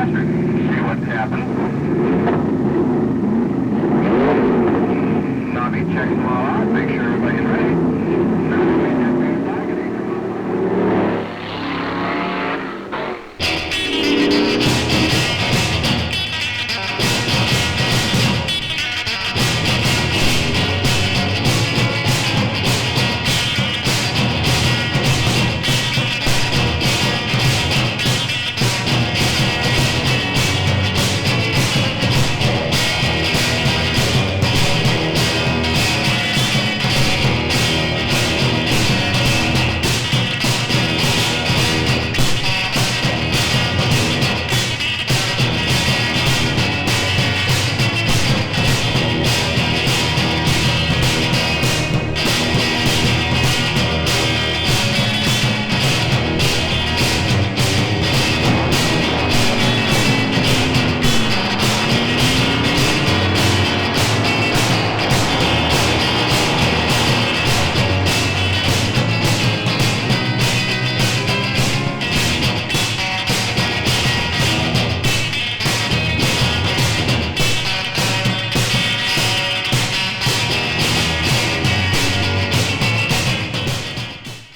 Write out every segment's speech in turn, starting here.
faster. See what's happening. Nobby checks them all out, make sure everybody's ready. Now we have the balcony.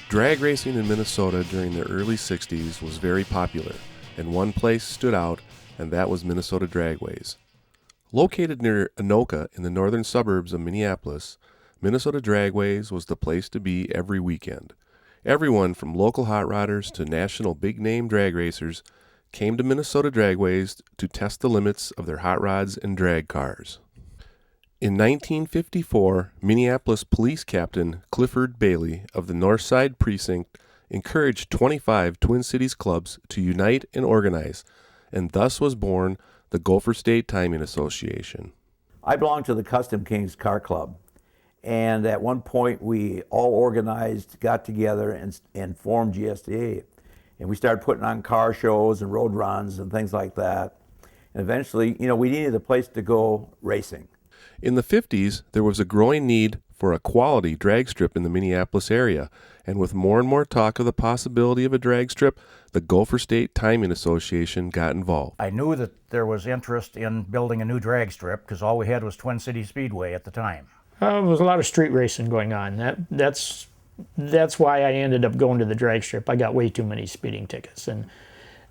Drag racing in Minnesota during the early 60s was very popular, and one place stood out, and that was Minnesota Dragways. Located near Anoka in the northern suburbs of Minneapolis, Minnesota Dragways was the place to be every weekend. Everyone from local hot rodders to national big-name drag racers came to Minnesota Dragways to test the limits of their hot rods and drag cars. In 1954, Minneapolis Police Captain Clifford Bailey of the Northside Precinct encouraged 25 Twin Cities clubs to unite and organize, and thus was born the Gopher State Timing Association. I belong to the Custom Kings Car Club, and at one point we all organized, got together, and formed GSTA. And we started putting on car shows and road runs and things like that. And eventually, we needed a place to go racing. In the 50s, there was a growing need for a quality drag strip in the Minneapolis area, and with more and more talk of the possibility of a drag strip, the Gopher State Timing Association got involved. I knew that there was interest in building a new drag strip because all we had was Twin Cities Speedway at the time. There was a lot of street racing going on. That's why I ended up going to the drag strip. I got way too many speeding tickets, and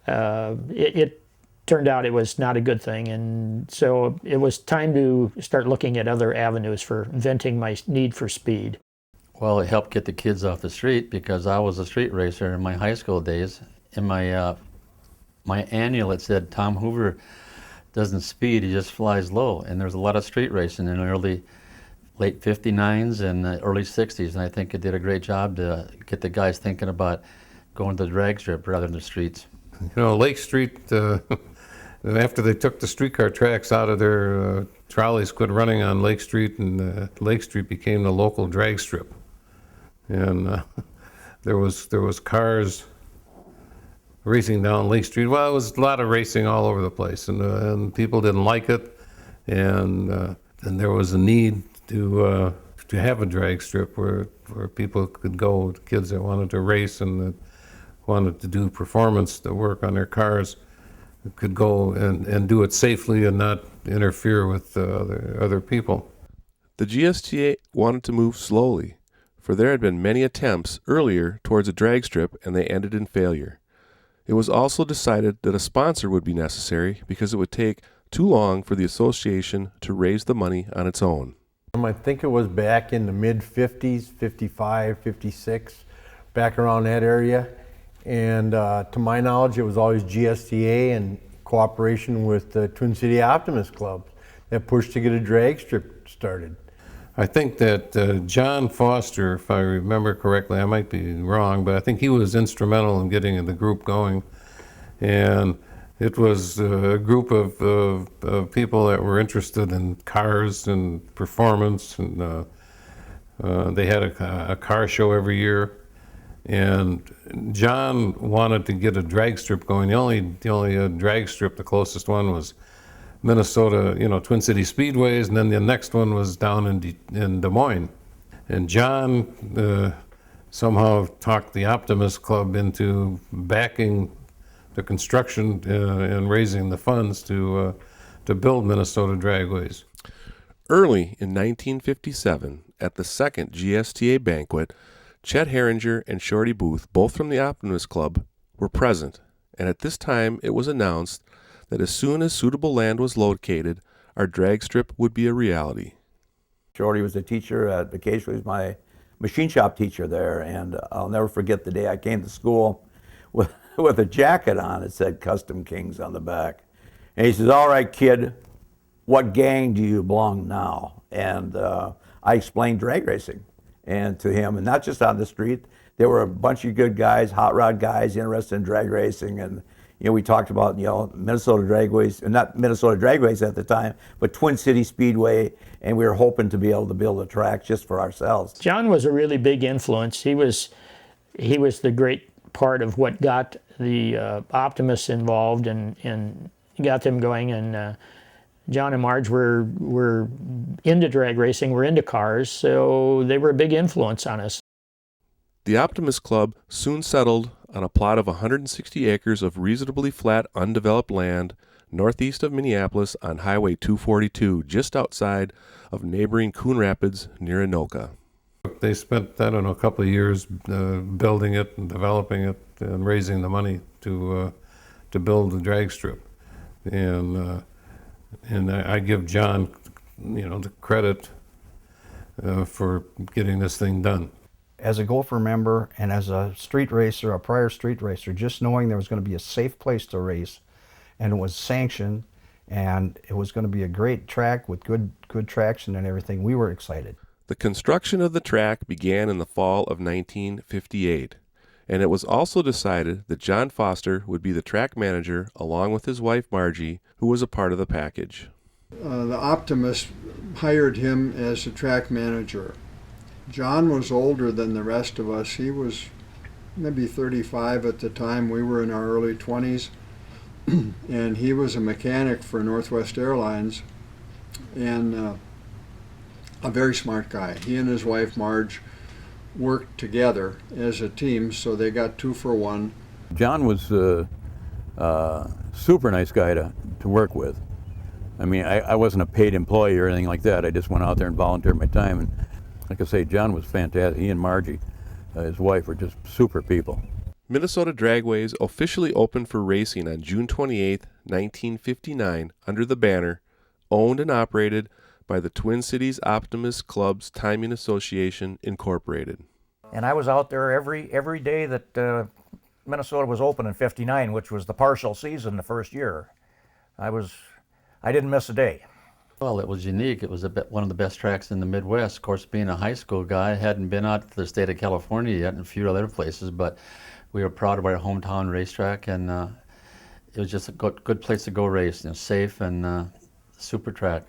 it turned out it was not a good thing, and so it was time to start looking at other avenues for venting my need for speed. Well, it helped get the kids off the street because I was a street racer in my high school days. In my annual, it said Tom Hoover doesn't speed, he just flies low. And there was a lot of street racing in the late 59s and early 60s, and I think it did a great job to get the guys thinking about going to the drag strip rather than the streets. Lake Street, after they took the streetcar tracks out of their trolleys, quit running on Lake Street, and Lake Street became the local drag strip. And there was cars racing down Lake Street. Well, it was a lot of racing all over the place, and people didn't like it, and there was a need to have a drag strip where people could go, kids that wanted to race and that wanted to do performance, to work on their cars, could go and do it safely and not interfere with other people. The GSTA wanted to move slowly, for there had been many attempts earlier towards a drag strip and they ended in failure. It was also decided that a sponsor would be necessary because it would take too long for the association to raise the money on its own. I think it was back in the mid-50s, 55, 56, back around that area. And to my knowledge, it was always GSTA in cooperation with the Twin City Optimist Club that pushed to get a drag strip started. I think that John Foster, if I remember correctly, I might be wrong, but I think he was instrumental in getting the group going. And it was a group of people that were interested in cars and performance, and they had a car show every year. And John wanted to get a drag strip going. The only drag strip, the closest one was Minnesota, Twin City Speedways, and then the next one was down in Des Moines. And John somehow talked the Optimist Club into backing the construction and raising the funds to build Minnesota Dragways. Early in 1957, at the second GSTA banquet, Chet Herringer and Shorty Booth, both from the Optimist Club, were present, and at this time it was announced that as soon as suitable land was located, our drag strip would be a reality. Shorty was a teacher at vacation. He was my machine shop teacher there, and I'll never forget the day I came to school with a jacket on. It said Custom Kings on the back. And he says, "All right, kid, what gang do you belong now?" And I explained drag racing and to him, and not just on the street. There were a bunch of good guys, hot rod guys interested in drag racing, and we talked about Minnesota Dragways, not Minnesota Dragways at the time, but Twin City Speedway, and we were hoping to be able to build a track just for ourselves. John was a really big influence. He was the great part of what got the Optimists involved and got them going. And John and Marge were into drag racing, were into cars, so they were a big influence on us. The Optimist Club soon settled on a plot of 160 acres of reasonably flat, undeveloped land northeast of Minneapolis on Highway 242, just outside of neighboring Coon Rapids near Anoka. They spent, I don't know, a couple of years building it and developing it and raising the money to build the drag strip. And I give John, the credit for getting this thing done. As a Gopher member and as a street racer, a prior street racer, just knowing there was going to be a safe place to race, and it was sanctioned, and it was going to be a great track with good traction and everything, we were excited. The construction of the track began in the fall of 1958, and it was also decided that John Foster would be the track manager along with his wife Margie, who was a part of the package. The Optimist hired him as the track manager. John was older than the rest of us. He was maybe 35 at the time. We were in our early 20s. And he was a mechanic for Northwest Airlines, and a very smart guy. He and his wife Marge worked together as a team, so they got 2 for 1. John was a super nice guy to work with. I mean, I wasn't a paid employee or anything like that. I just went out there and volunteered my time. And like I say, John was fantastic. He and Margie, his wife, were just super people. Minnesota Dragways officially opened for racing on June 28, 1959, under the banner, owned and operated by the Twin Cities Optimist Club's Timing Association, Incorporated. And I was out there every day that Minnesota was open in '59, which was the partial season the first year. I didn't miss a day. Well, it was unique. It was one of the best tracks in the Midwest. Of course, being a high school guy, I hadn't been out to the state of California yet and a few other places, but we were proud of our hometown racetrack, and it was just a good place to go race, safe and super track.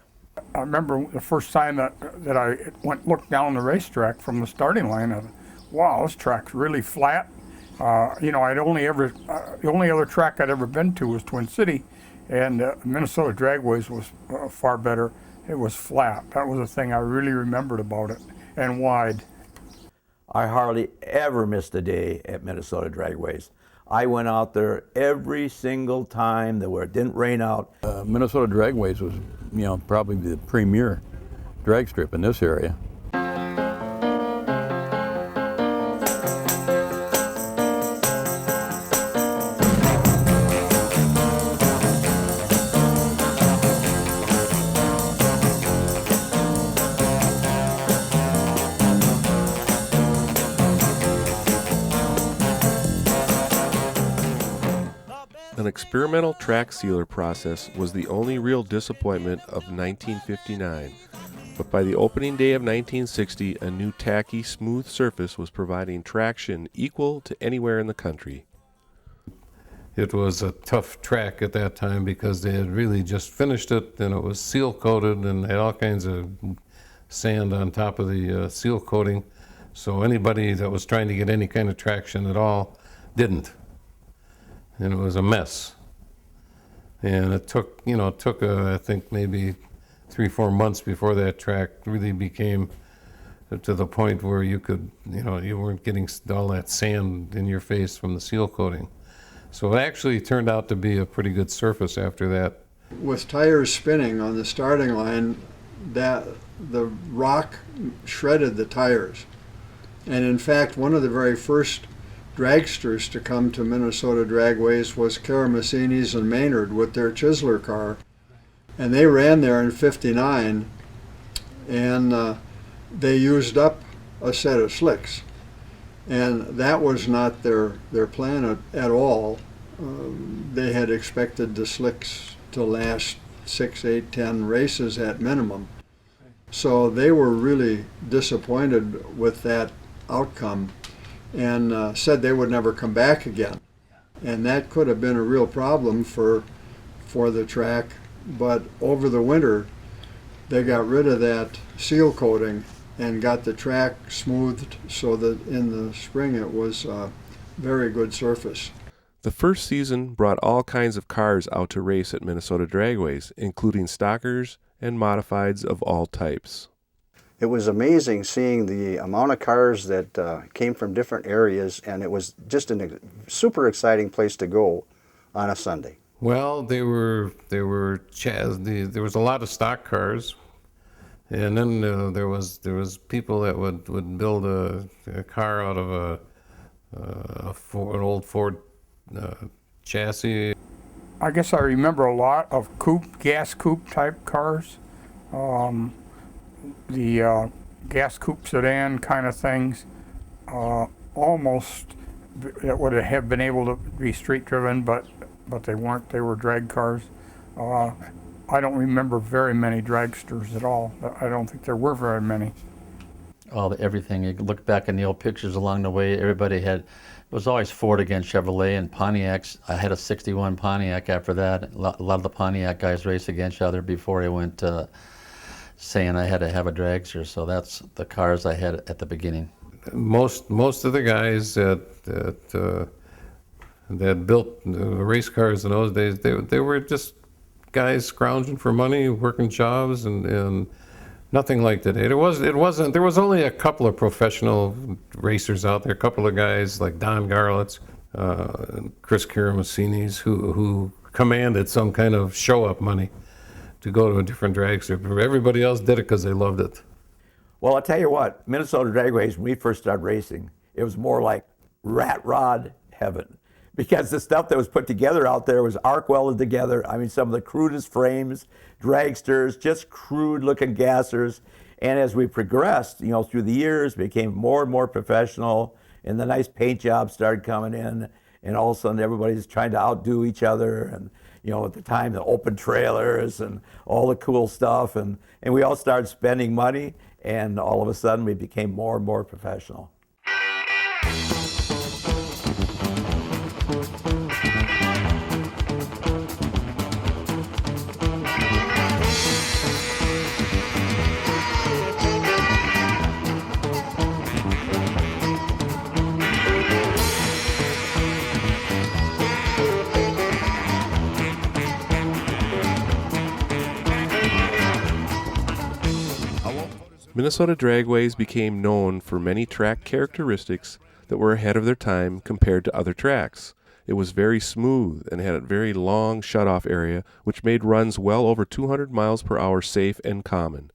I remember the first time that I looked down the racetrack from the starting line. I thought, wow, this track's really flat. The only other track I'd ever been to was Twin City, and Minnesota Dragways was far better. It was flat. That was the thing I really remembered about it, and wide. I hardly ever missed a day at Minnesota Dragways. I went out there every single time where it didn't rain out. Minnesota Dragways was, probably the premier drag strip in this area. An experimental track sealer process was the only real disappointment of 1959, but by the opening day of 1960, a new tacky, smooth surface was providing traction equal to anywhere in the country. It was a tough track at that time because they had really just finished it, and it was seal coated and had all kinds of sand on top of the seal coating. So anybody that was trying to get any kind of traction at all didn't. And it was a mess. And it took, I think maybe 3-4 months before that track really became to the point where you could, you weren't getting all that sand in your face from the seal coating. So it actually turned out to be a pretty good surface after that. With tires spinning on the starting line, that the rock shredded the tires. And in fact, one of the very first dragsters to come to Minnesota Dragways was Karamessinis and Maynard with their Chisler car. And they ran there in '59, and they used up a set of slicks. And that was not their plan at all. They had expected the slicks to last 6, 8, 10 races at minimum. So they were really disappointed with that outcome and said they would never come back again. And that could have been a real problem for the track. But over the winter, they got rid of that seal coating and got the track smoothed so that in the spring it was a very good surface. The first season brought all kinds of cars out to race at Minnesota Dragways, including stockers and modifieds of all types. It was amazing seeing the amount of cars that came from different areas, and it was just a super exciting place to go on a Sunday. Well, there was a lot of stock cars, and then there was people that would build a car out of an old Ford chassis. I guess I remember a lot of gas coupe type cars, the gas coupe sedan kind of things, almost that would have been able to be street driven, but they weren't. They were drag cars. I don't remember very many dragsters at all. I don't think there were very many. Everything. You look back in the old pictures along the way, everybody had, it was always Ford against Chevrolet and Pontiacs. I had a '61 Pontiac after that. A lot of the Pontiac guys raced against each other before I went saying I had to have a dragster. So that's the cars I had at the beginning. Most of the guys that built race cars in those days, they were just guys scrounging for money, working jobs, and nothing like that. There was only a couple of professional racers out there, a couple of guys like Don Garlitz, Chris Karamessinis, who commanded some kind of show-up money to go to a different dragster. Everybody else did it because they loved it. Well, I'll tell you what, Minnesota Dragways, when we first started racing, it was more like rat rod heaven. Because the stuff that was put together out there was arc welded together. I mean, some of the crudest frames, dragsters, just crude looking gassers. And as we progressed, through the years, became more and more professional, and the nice paint jobs started coming in, and all of a sudden everybody's trying to outdo each other. And at the time, the open trailers and all the cool stuff. And we all started spending money, and all of a sudden we became more and more professional. Minnesota Dragways became known for many track characteristics that were ahead of their time compared to other tracks. It was very smooth and had a very long shutoff area, which made runs well over 200 miles per hour safe and common.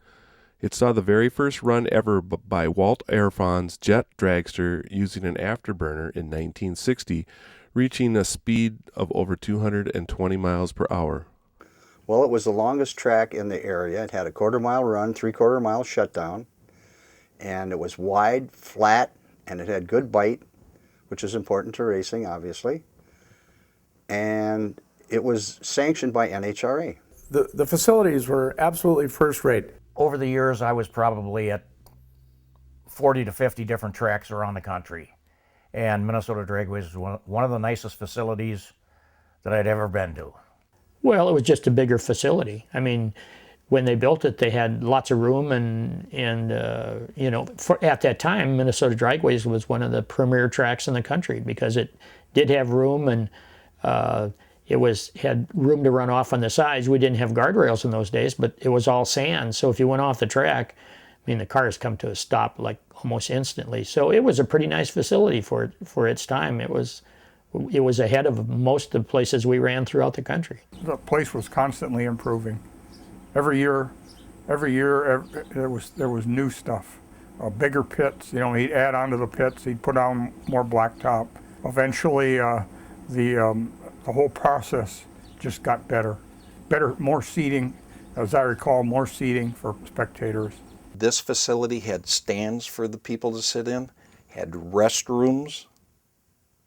It saw the very first run ever by Walt Airfon's jet dragster using an afterburner in 1960, reaching a speed of over 220 miles per hour. Well, it was the longest track in the area. It had a quarter-mile run, three-quarter-mile shutdown, and it was wide, flat, and it had good bite, which is important to racing, obviously. And it was sanctioned by NHRA. The facilities were absolutely first-rate. Over the years, I was probably at 40 to 50 different tracks around the country. And Minnesota Dragways was one of the nicest facilities that I'd ever been to. Well, it was just a bigger facility. I mean, when they built it, they had lots of room, and at that time, Minnesota Dragways was one of the premier tracks in the country because it did have room, and it had room to run off on the sides. We didn't have guardrails in those days, but it was all sand. So if you went off the track, the cars come to a stop like almost instantly. So it was a pretty nice facility for its time. It was it was ahead of most of the places we ran throughout the country. The place was constantly improving. Every year, there was new stuff. Bigger pits, he'd add on to the pits, he'd put on more blacktop. Eventually, the whole process just got better. More seating, as I recall, more seating for spectators. This facility had stands for the people to sit in, had restrooms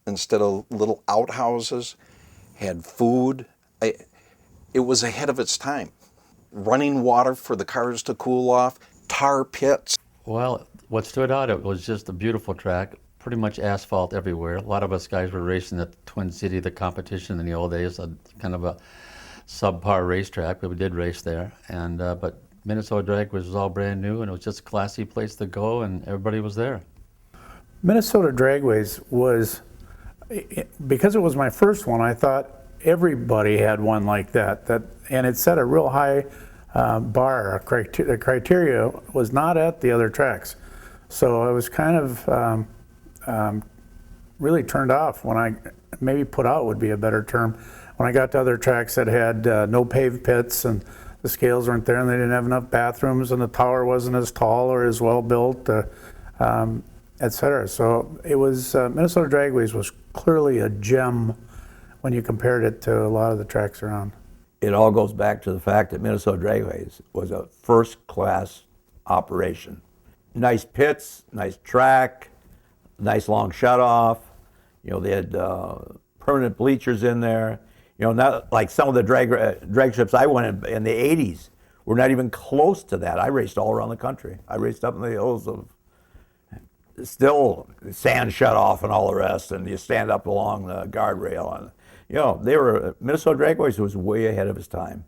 instead of little outhouses, had food. It was ahead of its time. Running water for the cars to cool off, tar pits. Well, what stood out, it was just a beautiful track, pretty much asphalt everywhere. A lot of us guys were racing at Twin City, the competition in the old days, kind of a subpar racetrack, but we did race there. And but Minnesota Dragways was all brand new, and it was just a classy place to go, and everybody was there. Minnesota Dragways was, because it was my first one, I thought everybody had one like that, and it set a real high bar. The criteria was not at the other tracks. So I was kind of really turned off when maybe put out would be a better term, when I got to other tracks that had no paved pits and the scales weren't there and they didn't have enough bathrooms and the tower wasn't as tall or as well built, et cetera. So it was, Minnesota Dragways was clearly a gem when you compared it to a lot of the tracks around. It all goes back to the fact that Minnesota Dragways was a first-class operation. Nice pits, nice track, nice long shut-off. They had permanent bleachers in there. Not like some of the drag strips I went in the 80s were not even close to that. I raced all around the country. I raced up in the hills of still sand shut off and all the rest, and you stand up along the guardrail. And Minnesota Dragways was way ahead of its time.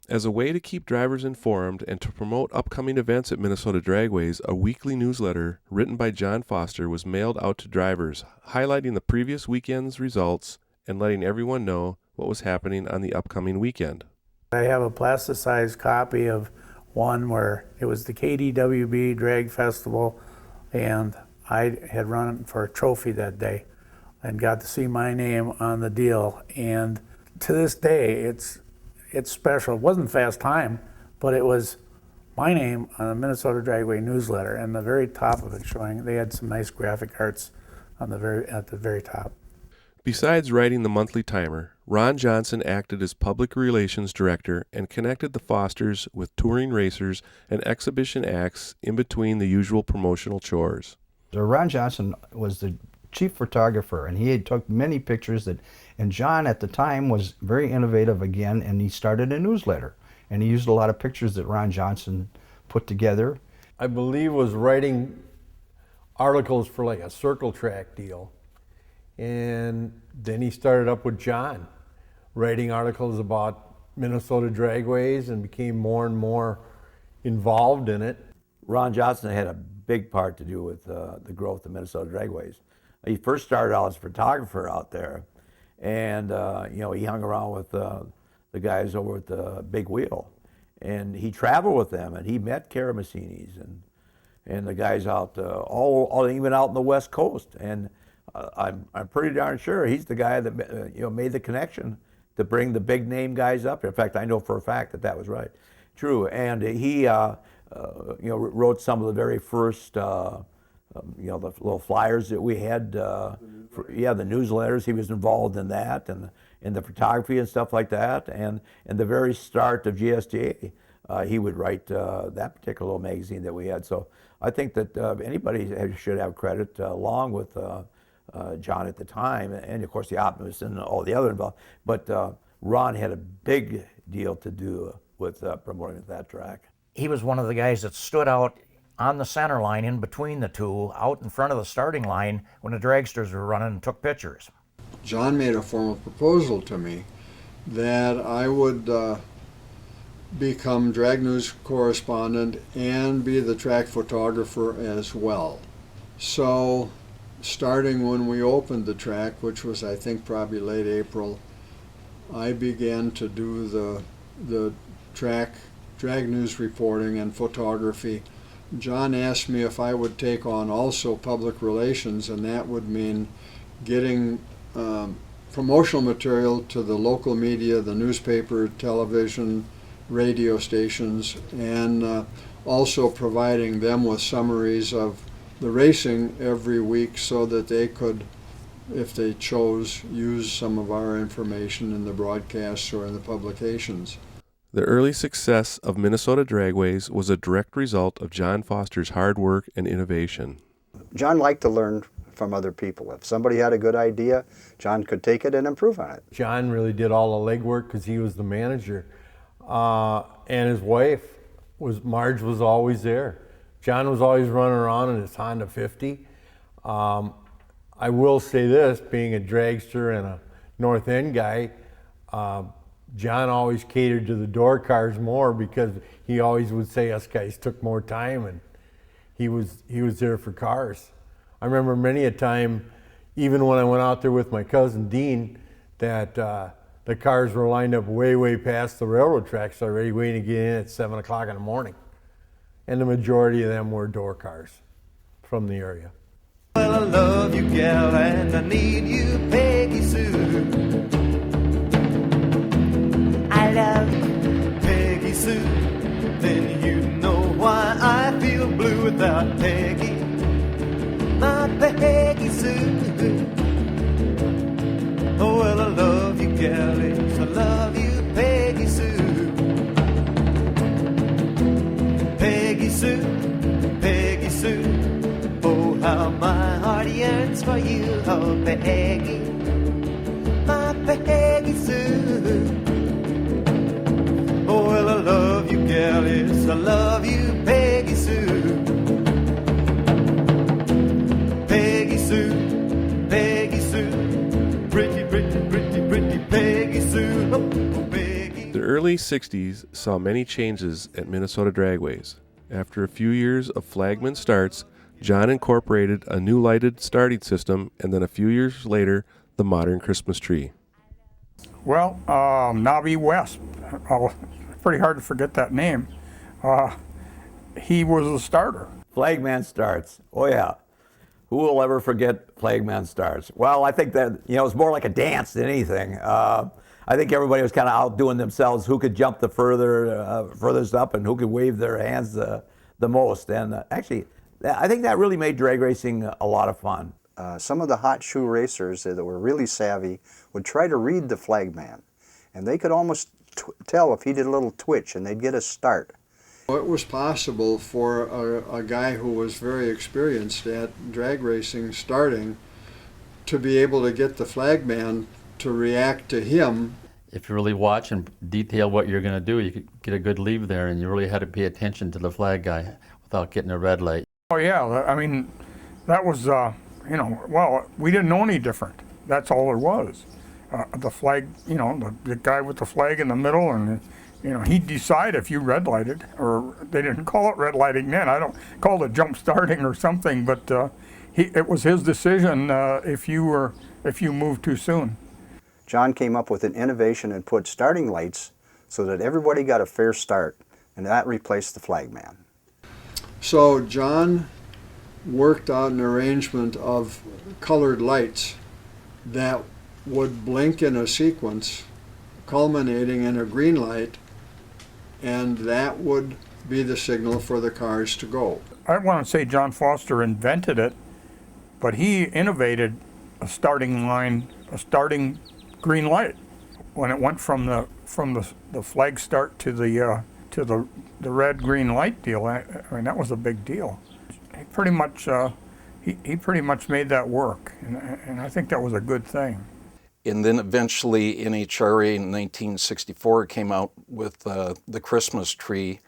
As a way to keep drivers informed and to promote upcoming events at Minnesota Dragways, a weekly newsletter written by John Foster was mailed out to drivers, highlighting the previous weekend's results and letting everyone know what was happening on the upcoming weekend. I have a plasticized copy of one where it was the KDWB Drag Festival, and I had run for a trophy that day and got to see my name on the deal. And to this day, it's special. It wasn't fast time, but it was my name on the Minnesota Dragway newsletter, and the very top of it showing, they had some nice graphic arts at the very top. Besides writing the monthly timer, Ron Johnson acted as public relations director and connected the Fosters with touring racers and exhibition acts in between the usual promotional chores. Ron Johnson was the chief photographer, and he had took many pictures and John at the time was very innovative again, and he started a newsletter, and he used a lot of pictures that Ron Johnson put together. I believe was writing articles for like a circle track deal, and then he started up with John, writing articles about Minnesota Dragways, and became more and more involved in it. Ron Johnson had a big part to do with the growth of Minnesota Dragways. He first started out as a photographer out there, and he hung around with the guys over at the Big Wheel, and he traveled with them, and he met Karamessinis and the guys out all even out in the West Coast. And I'm pretty darn sure he's the guy that made the connection to bring the big name guys up. In fact, I know for a fact that was right, true. And he wrote some of the very first the little flyers that we had. The newsletters. He was involved in that, and in the photography and stuff like that. And in the very start of GSTA, he would write that particular little magazine that we had. So I think that anybody should have credit, along with John at the time, and of course the Optimists and all the other involved. But Ron had a big deal to do with promoting that track. He was one of the guys that stood out on the center line in between the two, out in front of the starting line when the dragsters were running, and took pictures. John made a formal proposal to me that I would become drag news correspondent and be the track photographer as well. So starting when we opened the track, which was I think probably late April, I began to do the track drag news reporting and photography. John asked me if I would take on also public relations, and that would mean getting promotional material to the local media, the newspaper, television, radio stations, and also providing them with summaries of the racing every week so that they could, if they chose, use some of our information in the broadcasts or in the publications. The early success of Minnesota Dragways was a direct result of John Foster's hard work and innovation. John liked to learn from other people. If somebody had a good idea, John could take it and improve on it. John really did all the legwork because he was the manager. And his wife, Marge, was always there. John was always running around in his Honda 50. I will say this, being a dragster and a North End guy, John always catered to the door cars more because he always would say us guys took more time, and he was there for cars. I remember many a time, even when I went out there with my cousin Dean, that the cars were lined up way past the railroad tracks already, waiting to get in at 7 o'clock in the morning. And the majority of them were door cars from the area. Well, I love you, gal, and I need you, Peggy Sue. I love you, Peggy Sue. Then you know why I feel blue without Peggy, my Peggy Sue. Oh, well, I love you, gal, yes, I love you, Peggy Sue. Peggy Sue, Peggy Sue. Oh, how my heart yearns for you, oh, Peggy, my Peggy Sue. Oh, well, I love you, gal, yes, I love you, Peggy Sue. Peggy Sue, Peggy Sue, pretty Peggy Sue. Oh, Peggy. The early 60s saw many changes at Minnesota Dragways. After a few years of flagman starts, John incorporated a new lighted starting system, and then a few years later, the modern Christmas tree. Well, Navi West, pretty hard to forget that name. He was a starter. Flagman starts. Oh yeah. Who will ever forget Flagman starts? Well, I think that, it was more like a dance than anything. I think everybody was kind of outdoing themselves, who could jump the furthest up and who could wave their hands the most. And actually, I think that really made drag racing a lot of fun. Some of the hot shoe racers that were really savvy would try to read the flagman, and they could almost tell if he did a little twitch, and they'd get a start. It was possible for a guy who was very experienced at drag racing starting to be able to get the flagman to react to him. If you really watch and detail what you're going to do, you could get a good lead there, and you really had to pay attention to the flag guy without getting a red light. Oh yeah, I mean, that was, well, we didn't know any different. That's all there was. The flag, the guy with the flag in the middle, and he'd decide if you red lighted, or they didn't call it red lighting then. I don't call it jump starting or something, but it was his decision if you moved too soon. John came up with an innovation and put starting lights so that everybody got a fair start, and that replaced the flagman. So John worked out an arrangement of colored lights that would blink in a sequence, culminating in a green light, and that would be the signal for the cars to go. I want to say John Foster invented it, but he innovated a starting line, a starting green light. When it went from the flag start to the red green light deal, I mean, that was a big deal. He pretty much made that work, and I think that was a good thing. And then eventually NHRA in 1964 came out with the Christmas tree,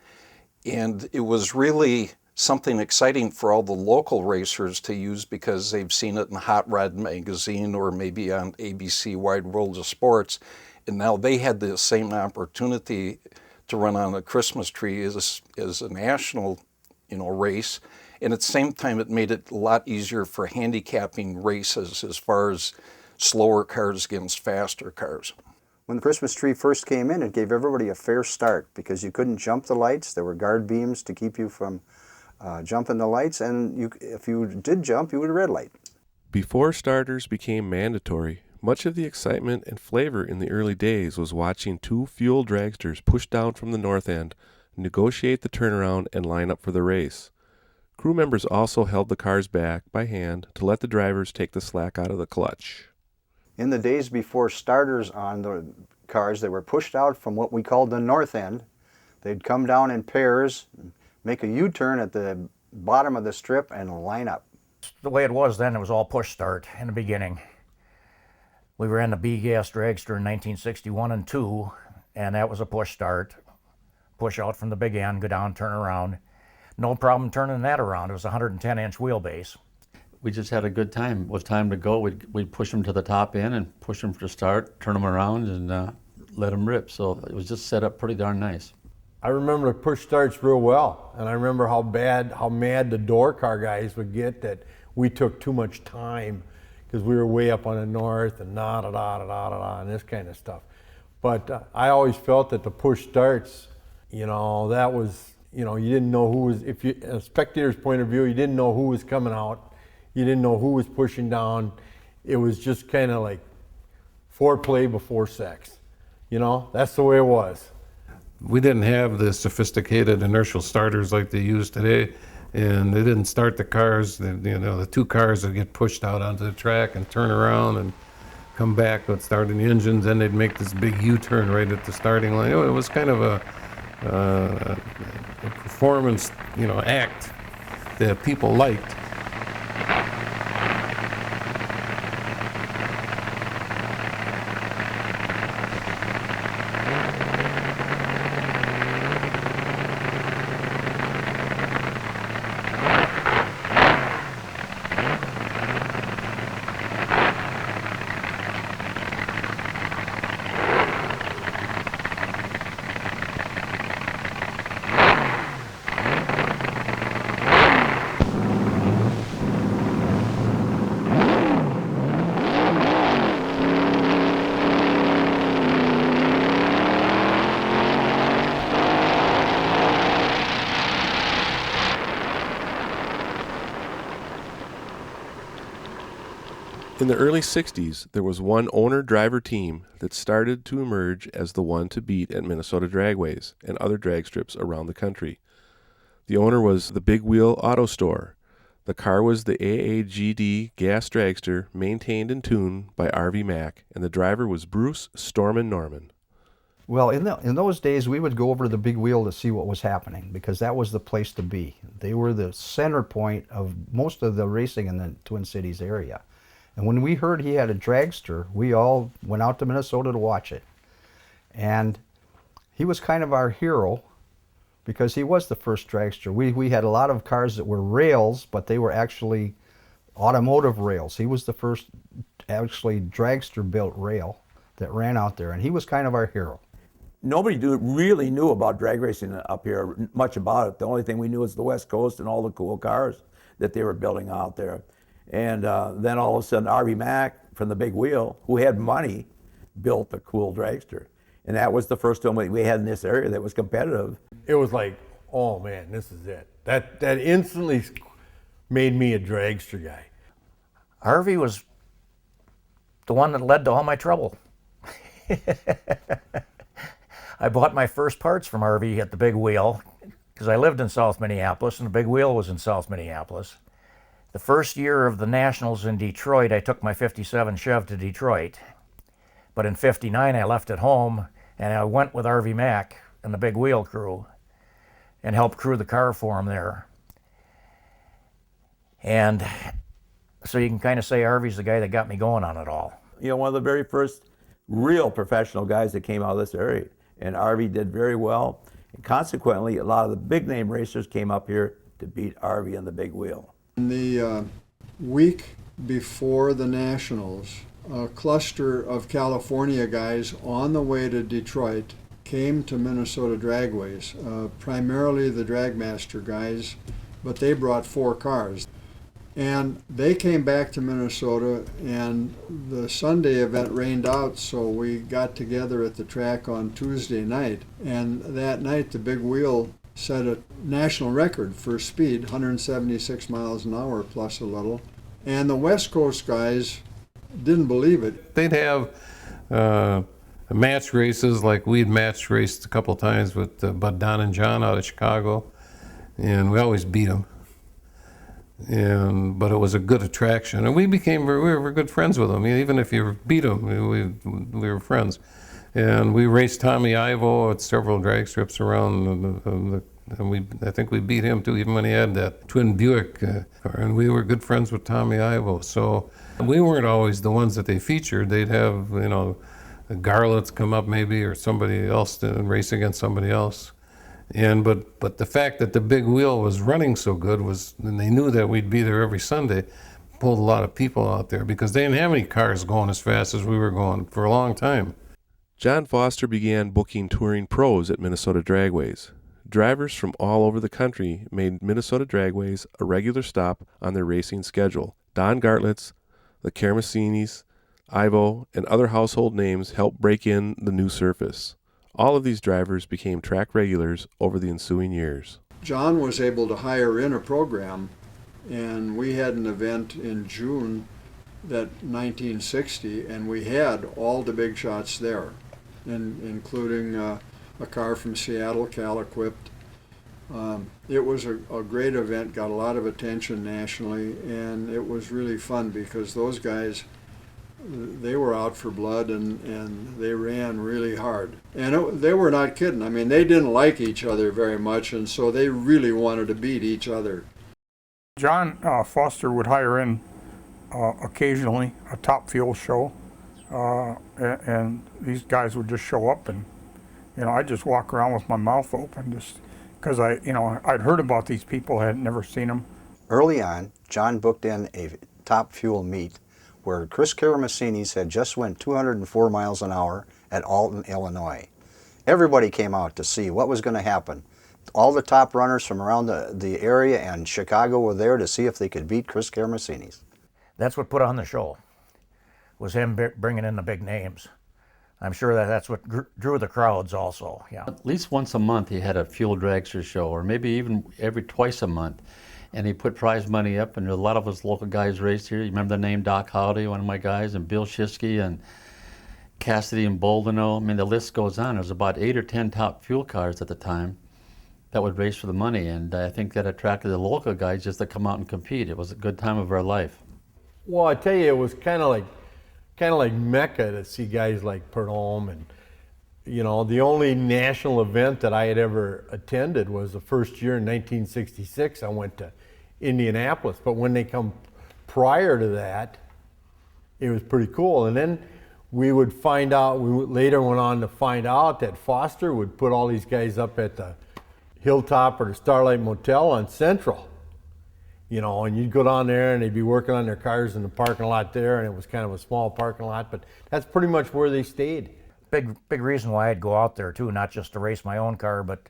and it was really something exciting for all the local racers to use because they've seen it in Hot Rod magazine or maybe on ABC Wide World of Sports, and now they had the same opportunity to run on a Christmas tree as a national, race. And at the same time, it made it a lot easier for handicapping races as far as slower cars against faster cars. When the Christmas tree first came in, it gave everybody a fair start because you couldn't jump the lights. There were guard beams to keep you from jumping the lights, and if you did jump, you would red light. Before starters became mandatory, Much of the excitement and flavor in the early days was watching two fuel dragsters push down from the north end, negotiate the turnaround, and line up for the race. Crew members also held the cars back by hand to let the drivers take the slack out of the clutch. In the days before starters on the cars, they were pushed out from what we called the north end. They'd come down in pairs, make a U-turn at the bottom of the strip, and line up. The way it was then, it was all push start in the beginning. We ran the B-gas dragster in 1961 and 2, and that was a push start. Push out from the big end, go down, turn around. No problem turning that around. It was a 110-inch wheelbase. We just had a good time. It was time to go. We'd push them to the top end and push them to start, turn them around, and let them rip. So it was just set up pretty darn nice. I remember the push starts real well, and I remember how mad the door car guys would get that we took too much time because we were way up on the north and and this kind of stuff. But I always felt that the push starts, that was, you didn't know who was, a spectator's point of view, you didn't know who was coming out, you didn't know who was pushing down. It was just kind of like foreplay before sex, that's the way it was. We didn't have the sophisticated inertial starters like they use today, and they didn't start the cars. The two cars would get pushed out onto the track and turn around and come back with starting the engines. Then they'd make this big U-turn right at the starting line. It was kind of a performance, act that people liked. In the early 60s, there was one owner-driver team that started to emerge as the one to beat at Minnesota Dragways and other drag strips around the country. The owner was the Big Wheel Auto Store. The car was the AAGD gas dragster maintained and tuned by R.V. Mack, and the driver was Bruce Stormin Norman. Well, in those days, we would go over to the Big Wheel to see what was happening because that was the place to be. They were the center point of most of the racing in the Twin Cities area. And when we heard he had a dragster, we all went out to Minnesota to watch it. And he was kind of our hero because he was the first dragster. We had a lot of cars that were rails, but they were actually automotive rails. He was the first actually dragster-built rail that ran out there, and he was kind of our hero. Nobody really knew about drag racing up here, much about it. The only thing we knew was the West Coast and all the cool cars that they were building out there. And then all of a sudden, R.V. Mack from the Big Wheel, who had money, built a cool dragster. And that was the first one we had in this area that was competitive. It was like, oh man, this is it. That instantly made me a dragster guy. R.V. was the one that led to all my trouble. I bought my first parts from R.V. at the Big Wheel because I lived in South Minneapolis and the Big Wheel was in South Minneapolis. The first year of the Nationals in Detroit, I took my 57 Chev to Detroit. But in 59, I left at home and I went with R.V. Mack and the Big Wheel crew and helped crew the car for him there. And so you can kind of say R.V.'s the guy that got me going on it all. One of the very first real professional guys that came out of this area. And R.V. did very well. And consequently, a lot of the big name racers came up here to beat R.V. and the Big Wheel. In the week before the Nationals, a cluster of California guys on the way to Detroit came to Minnesota Dragways, primarily the Dragmaster guys, but they brought 4 cars. And they came back to Minnesota, and the Sunday event rained out, so we got together at the track on Tuesday night. And that night, the Big Wheel set a national record for speed, 176 miles an hour plus a little. And the West Coast guys didn't believe it. They'd have match races, like we'd match raced a couple times with Bud Don and John out of Chicago, and we always beat them. But it was a good attraction, and we were good friends with them. Even if you beat them, we were friends. And we raced Tommy Ivo at several drag strips around, and I think we beat him too, even when he had that twin Buick car. And we were good friends with Tommy Ivo. So we weren't always the ones that they featured. They'd have, the Garlets come up maybe, or somebody else to race against somebody else. But the fact that the big wheel was running so good and they knew that we'd be there every Sunday, pulled a lot of people out there because they didn't have any cars going as fast as we were going for a long time. John Foster began booking touring pros at Minnesota Dragways. Drivers from all over the country made Minnesota Dragways a regular stop on their racing schedule. Don Gartlett's, the Kermasinis, Ivo, and other household names helped break in the new surface. All of these drivers became track regulars over the ensuing years. John was able to hire in a program, and we had an event in June that 1960, and we had all the big shots there, including a car from Seattle, Cal-equipped. It was a great event, got a lot of attention nationally, and it was really fun because those guys, they were out for blood, and they ran really hard. And they were not kidding. I mean, they didn't like each other very much, and so they really wanted to beat each other. John Foster would hire in occasionally a top fuel show, and these guys would just show up, and I'd just walk around with my mouth open just because I'd heard about these people, I had never seen them. Early on, John booked in a top fuel meet where Chris Kermasinis had just went 204 miles an hour at Alton, Illinois. Everybody came out to see what was going to happen. All the top runners from around the area and Chicago were there to see if they could beat Chris Kermasinis. That's what put on the show, was him bringing in the big names. I'm sure that's what drew the crowds also, yeah. At least once a month he had a fuel dragster show, or maybe even twice a month. And he put prize money up, and a lot of us local guys raced here. You remember the name Doc Howdy, one of my guys, and Bill Schiske, and Cassidy and Boldeno. I mean, the list goes on. There's about 8 or 10 top fuel cars at the time that would race for the money, and I think that attracted the local guys just to come out and compete. It was a good time of our life. Well, I tell you, it was kind of like Mecca to see guys like Perdome, and the only national event that I had ever attended was the first year in 1966. I went to Indianapolis, but when they come prior to that, it was pretty cool. And then we would find out, later went on to find out that Foster would put all these guys up at the Hilltop or the Starlight Motel on Central. And you'd go down there and they'd be working on their cars in the parking lot there, and it was kind of a small parking lot, but that's pretty much where they stayed. Big reason why I'd go out there too, not just to race my own car, but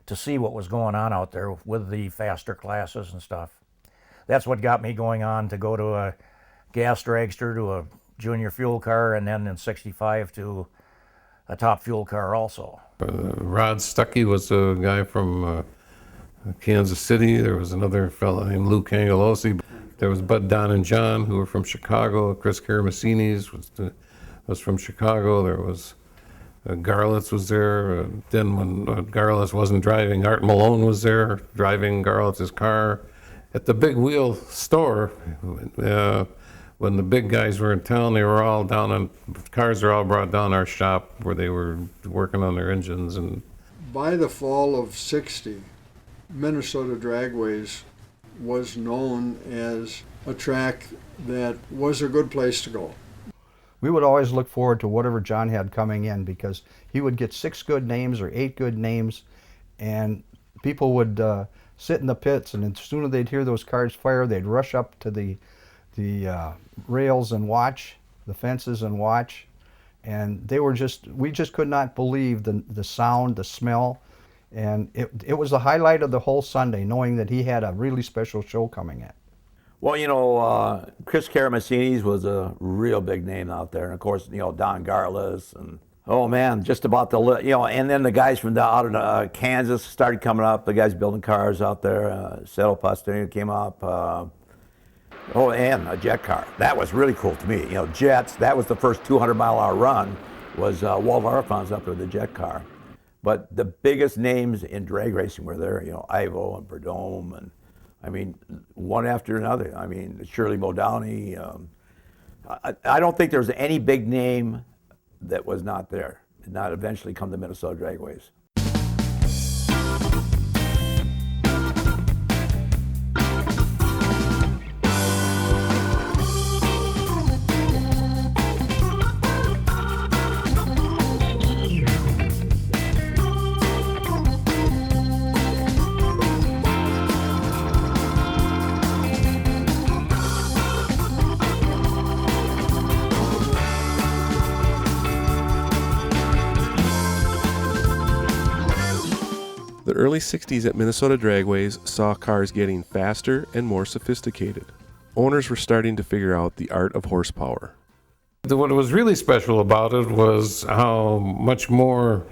to see what was going on out there with the faster classes and stuff. That's what got me going on to go to a gas dragster, to a junior fuel car, and then in '65 to a top fuel car also. Rod Stuckey was a guy from Kansas City. There was another fellow named Lou Cangelosi. There was Bud Don and John, who were from Chicago. Chris Kermasinis was from Chicago. There was Garlitz was there. Then when Garlitz wasn't driving, Art Malone was there driving Garlitz's car. At the Big Wheel store, when the big guys were in town, they were all down on, cars are all brought down our shop where they were working on their engines. And by the fall of '60, Minnesota Dragways was known as a track that was a good place to go. We would always look forward to whatever John had coming in, because he would get 6 good names or 8 good names, and people would sit in the pits, and as soon as they'd hear those cars fire, they'd rush up to the rails and watch, the fences and watch, and we just could not believe the sound, the smell, and it was the highlight of the whole Sunday, knowing that he had a really special show coming in. Well, Chris Kermasinis was a real big name out there, and of course, Don Garlis, and oh man, just about and then the guys from out of Kansas started coming up. The guys building cars out there, Settle Postino came up. Oh, and a jet car. That was really cool to me. You know, jets, that was the first 200-mile-an-hour run, was Walt Arfons up there with the jet car. But the biggest names in drag racing were there, you know, Ivo and Verdome, and I mean, one after another. I mean, Shirley Muldowney. I don't think there's any big name that was not there, did not eventually come to Minnesota Dragways. The early 60s at Minnesota Dragways saw cars getting faster and more sophisticated. Owners were starting to figure out the art of horsepower. What was really special about it was how much more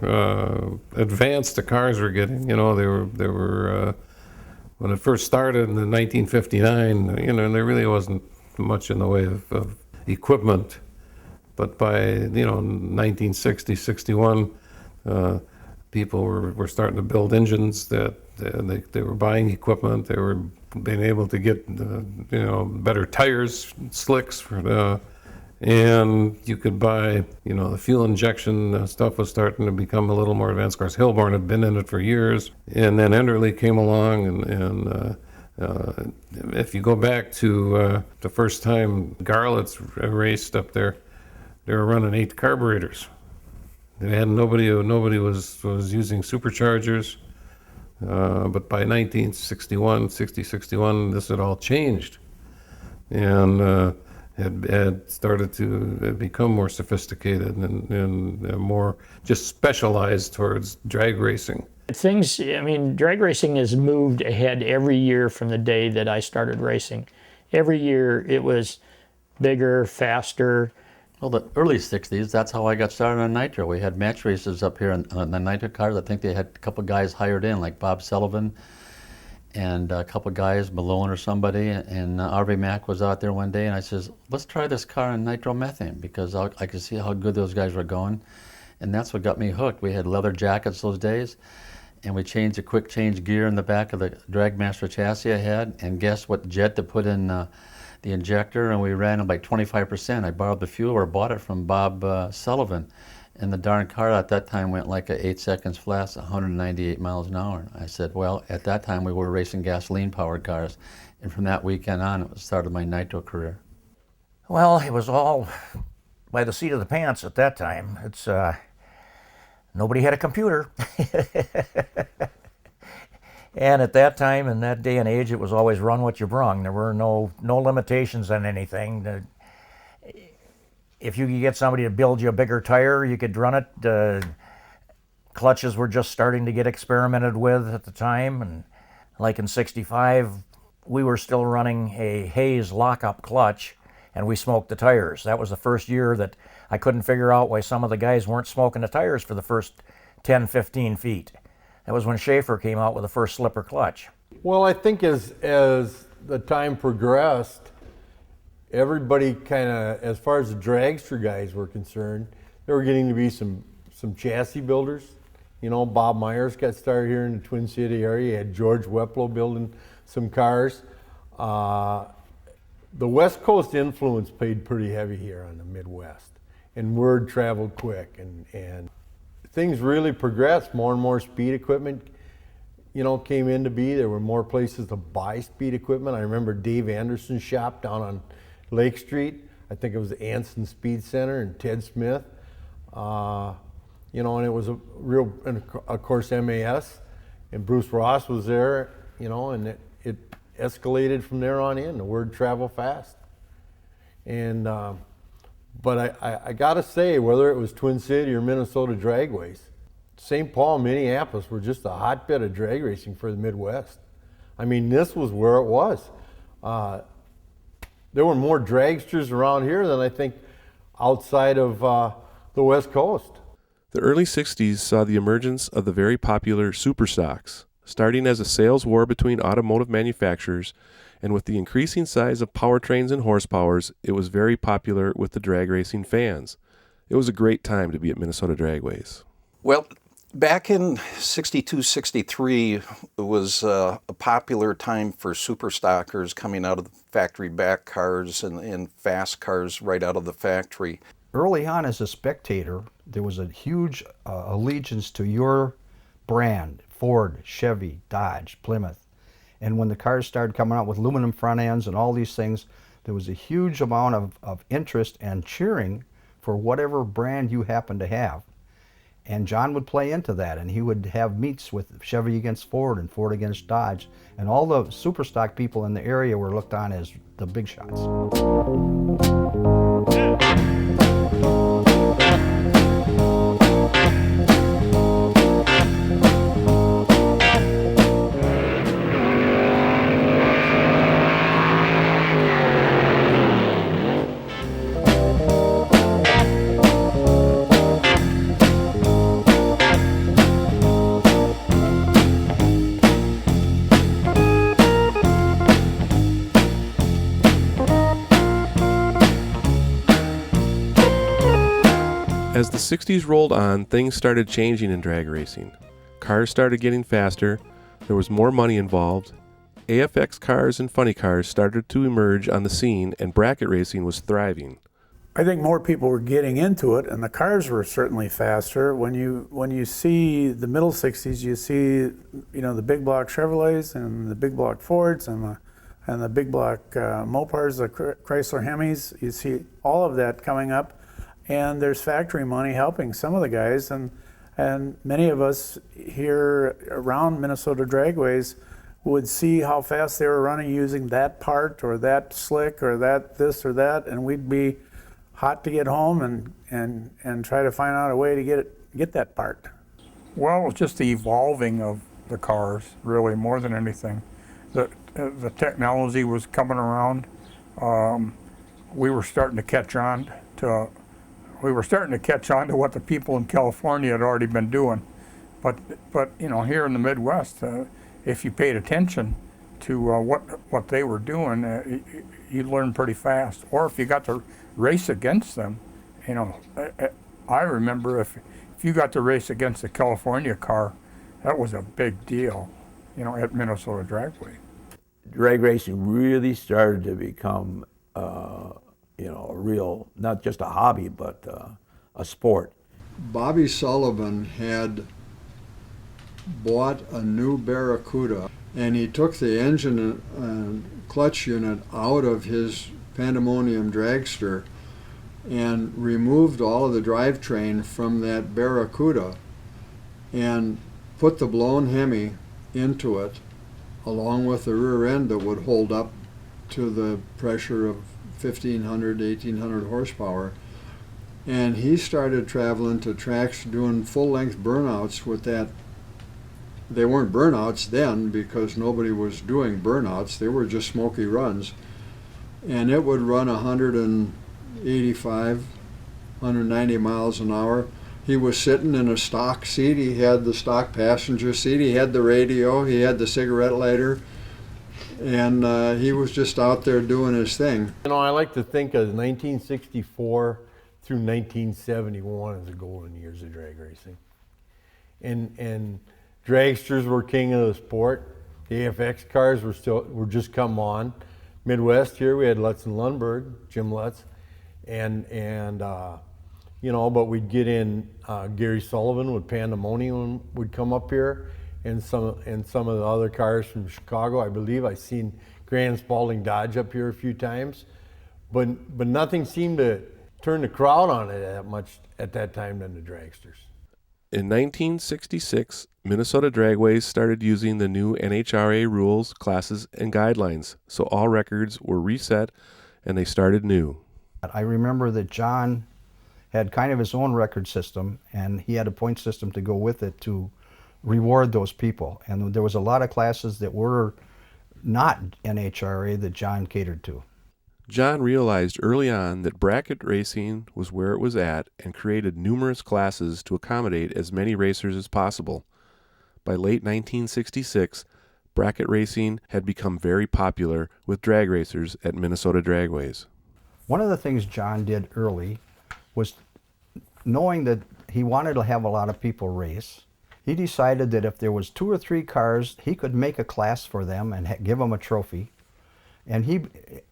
advanced the cars were getting. You know, they were when it first started in 1959. You know, there really wasn't much in the way of equipment. But by 1960, 61. People were starting to build engines that they were buying equipment. They were being able to get better tires, slicks, and you could buy the fuel injection stuff was starting to become a little more advanced. Of course, Hilborn had been in it for years, and then Enderley came along, and if you go back to the first time Garlits raced up there, they were running 8 carburetors. They had nobody was using superchargers, but by 1961, this had all changed, and had started to become more sophisticated and more just specialized towards drag racing. Things, I mean, drag racing has moved ahead every year from the day that I started racing. Every year it was bigger, faster. Well, the early 60s, that's how I got started on Nitro. We had match races up here on the Nitro cars. I think they had a couple guys hired in, like Bob Sullivan and a couple guys, Malone or somebody, and RV Mack was out there one day, and I says, let's try this car on nitromethane, because I could see how good those guys were going, and that's what got me hooked. We had leather jackets those days, and we changed a quick change gear in the back of the Dragmaster chassis I had, and guess what jet to put in the injector, and we ran them by 25%. I borrowed the fuel or bought it from Bob Sullivan, and the darn car at that time went like a 8 seconds flat, 198 miles an hour. I said, well, at that time we were racing gasoline-powered cars, and from that weekend on, it started my Nitro career. Well, it was all by the seat of the pants at that time. It's nobody had a computer. And at that time, in that day and age, it was always run what you brung. There were no limitations on anything. If you could get somebody to build you a bigger tire, you could run it. Clutches were just starting to get experimented with at the time. And like in '65, we were still running a Hayes lockup clutch, and we smoked the tires. That was the first year that I couldn't figure out why some of the guys weren't smoking the tires for the first 10, 15 feet. That was when Schaefer came out with the first slipper clutch. Well, I think as the time progressed, everybody kind of, as far as the dragster guys were concerned, there were getting to be some chassis builders. You know, Bob Myers got started here in the Twin City area. You had George Weplow building some cars. The West Coast influence played pretty heavy here on the Midwest, and word traveled quick, and things really progressed. More and more speed equipment, came into be. There were more places to buy speed equipment. I remember Dave Anderson's shop down on Lake Street. I think it was the Anson Speed Center, and Ted Smith. And it was a real, and of course MAS, and Bruce Ross was there, and it escalated from there on in. The word traveled fast. And but I gotta say, whether it was Twin City or Minnesota Dragways, St. Paul, Minneapolis were just a hotbed of drag racing for the Midwest. I mean, this was where it was. There were more dragsters around here than I think outside of the West Coast. The early 60s saw the emergence of the very popular superstocks, starting as a sales war between automotive manufacturers and with the increasing size of powertrains and horsepowers, it was very popular with the drag racing fans. It was a great time to be at Minnesota Dragways. Well, back in 62, 63, it was a popular time for super stockers coming out of the factory back cars and fast cars right out of the factory. Early on as a spectator, there was a huge allegiance to your brand, Ford, Chevy, Dodge, Plymouth. And when the cars started coming out with aluminum front ends and all these things, there was a huge amount of interest and cheering for whatever brand you happened to have. And John would play into that, and he would have meets with Chevy against Ford and Ford against Dodge, and all the super stock people in the area were looked on as the big shots. As the 60s rolled on, things started changing in drag racing. Cars started getting faster, there was more money involved, AFX cars and funny cars started to emerge on the scene, and bracket racing was thriving. I think more people were getting into it, and the cars were certainly faster. When you see the middle 60s, you see the big block Chevrolets and the big block Fords and the big block Mopars, the Chrysler Hemis. You see all of that coming up. And there's factory money helping some of the guys, and many of us here around Minnesota Dragways would see how fast they were running using that part or that slick or that this or that, and we'd be hot to get home and try to find out a way to get that part. Well, it was just the evolving of the cars, really, more than anything. The technology was coming around. We were starting to catch on to what the people in California had already been doing. But here in the Midwest, if you paid attention to what they were doing, you learned pretty fast. Or if you got to race against them, I remember if you got to race against a California car, that was a big deal, at Minnesota Dragway. Drag racing really started to become a real, not just a hobby, but a sport. Bobby Sullivan had bought a new Barracuda, and he took the engine and clutch unit out of his Pandemonium dragster and removed all of the drivetrain from that Barracuda and put the blown Hemi into it, along with the rear end that would hold up to the pressure of 1,500, 1,800 horsepower. And he started traveling to tracks doing full-length burnouts with that. They weren't burnouts then because nobody was doing burnouts. They were just smoky runs. And it would run 185, 190 miles an hour. He was sitting in a stock seat. He had the stock passenger seat. He had the radio. He had the cigarette lighter. And he was just out there doing his thing. I like to think of 1964 through 1971 as the golden years of drag racing. And dragsters were king of the sport. The AFX cars were just come on. Midwest here we had Lutz and Lundberg, Jim Lutz, but we'd get in Gary Sullivan with Pandemonium would come up here, and some of the other cars from Chicago. I believe I seen Grand Spalding Dodge up here a few times, but nothing seemed to turn the crowd on it that much at that time than the dragsters. In 1966, Minnesota Dragways started using the new NHRA rules, classes, and guidelines, so all records were reset and they started new. I remember that John had kind of his own record system, and he had a point system to go with it to reward those people. And there was a lot of classes that were not NHRA that John catered to. John realized early on that bracket racing was where it was at and created numerous classes to accommodate as many racers as possible. By late 1966, bracket racing had become very popular with drag racers at Minnesota Dragways. One of the things John did early was, knowing that he wanted to have a lot of people race, he decided that if there was 2 or 3 cars, he could make a class for them and give them a trophy. And he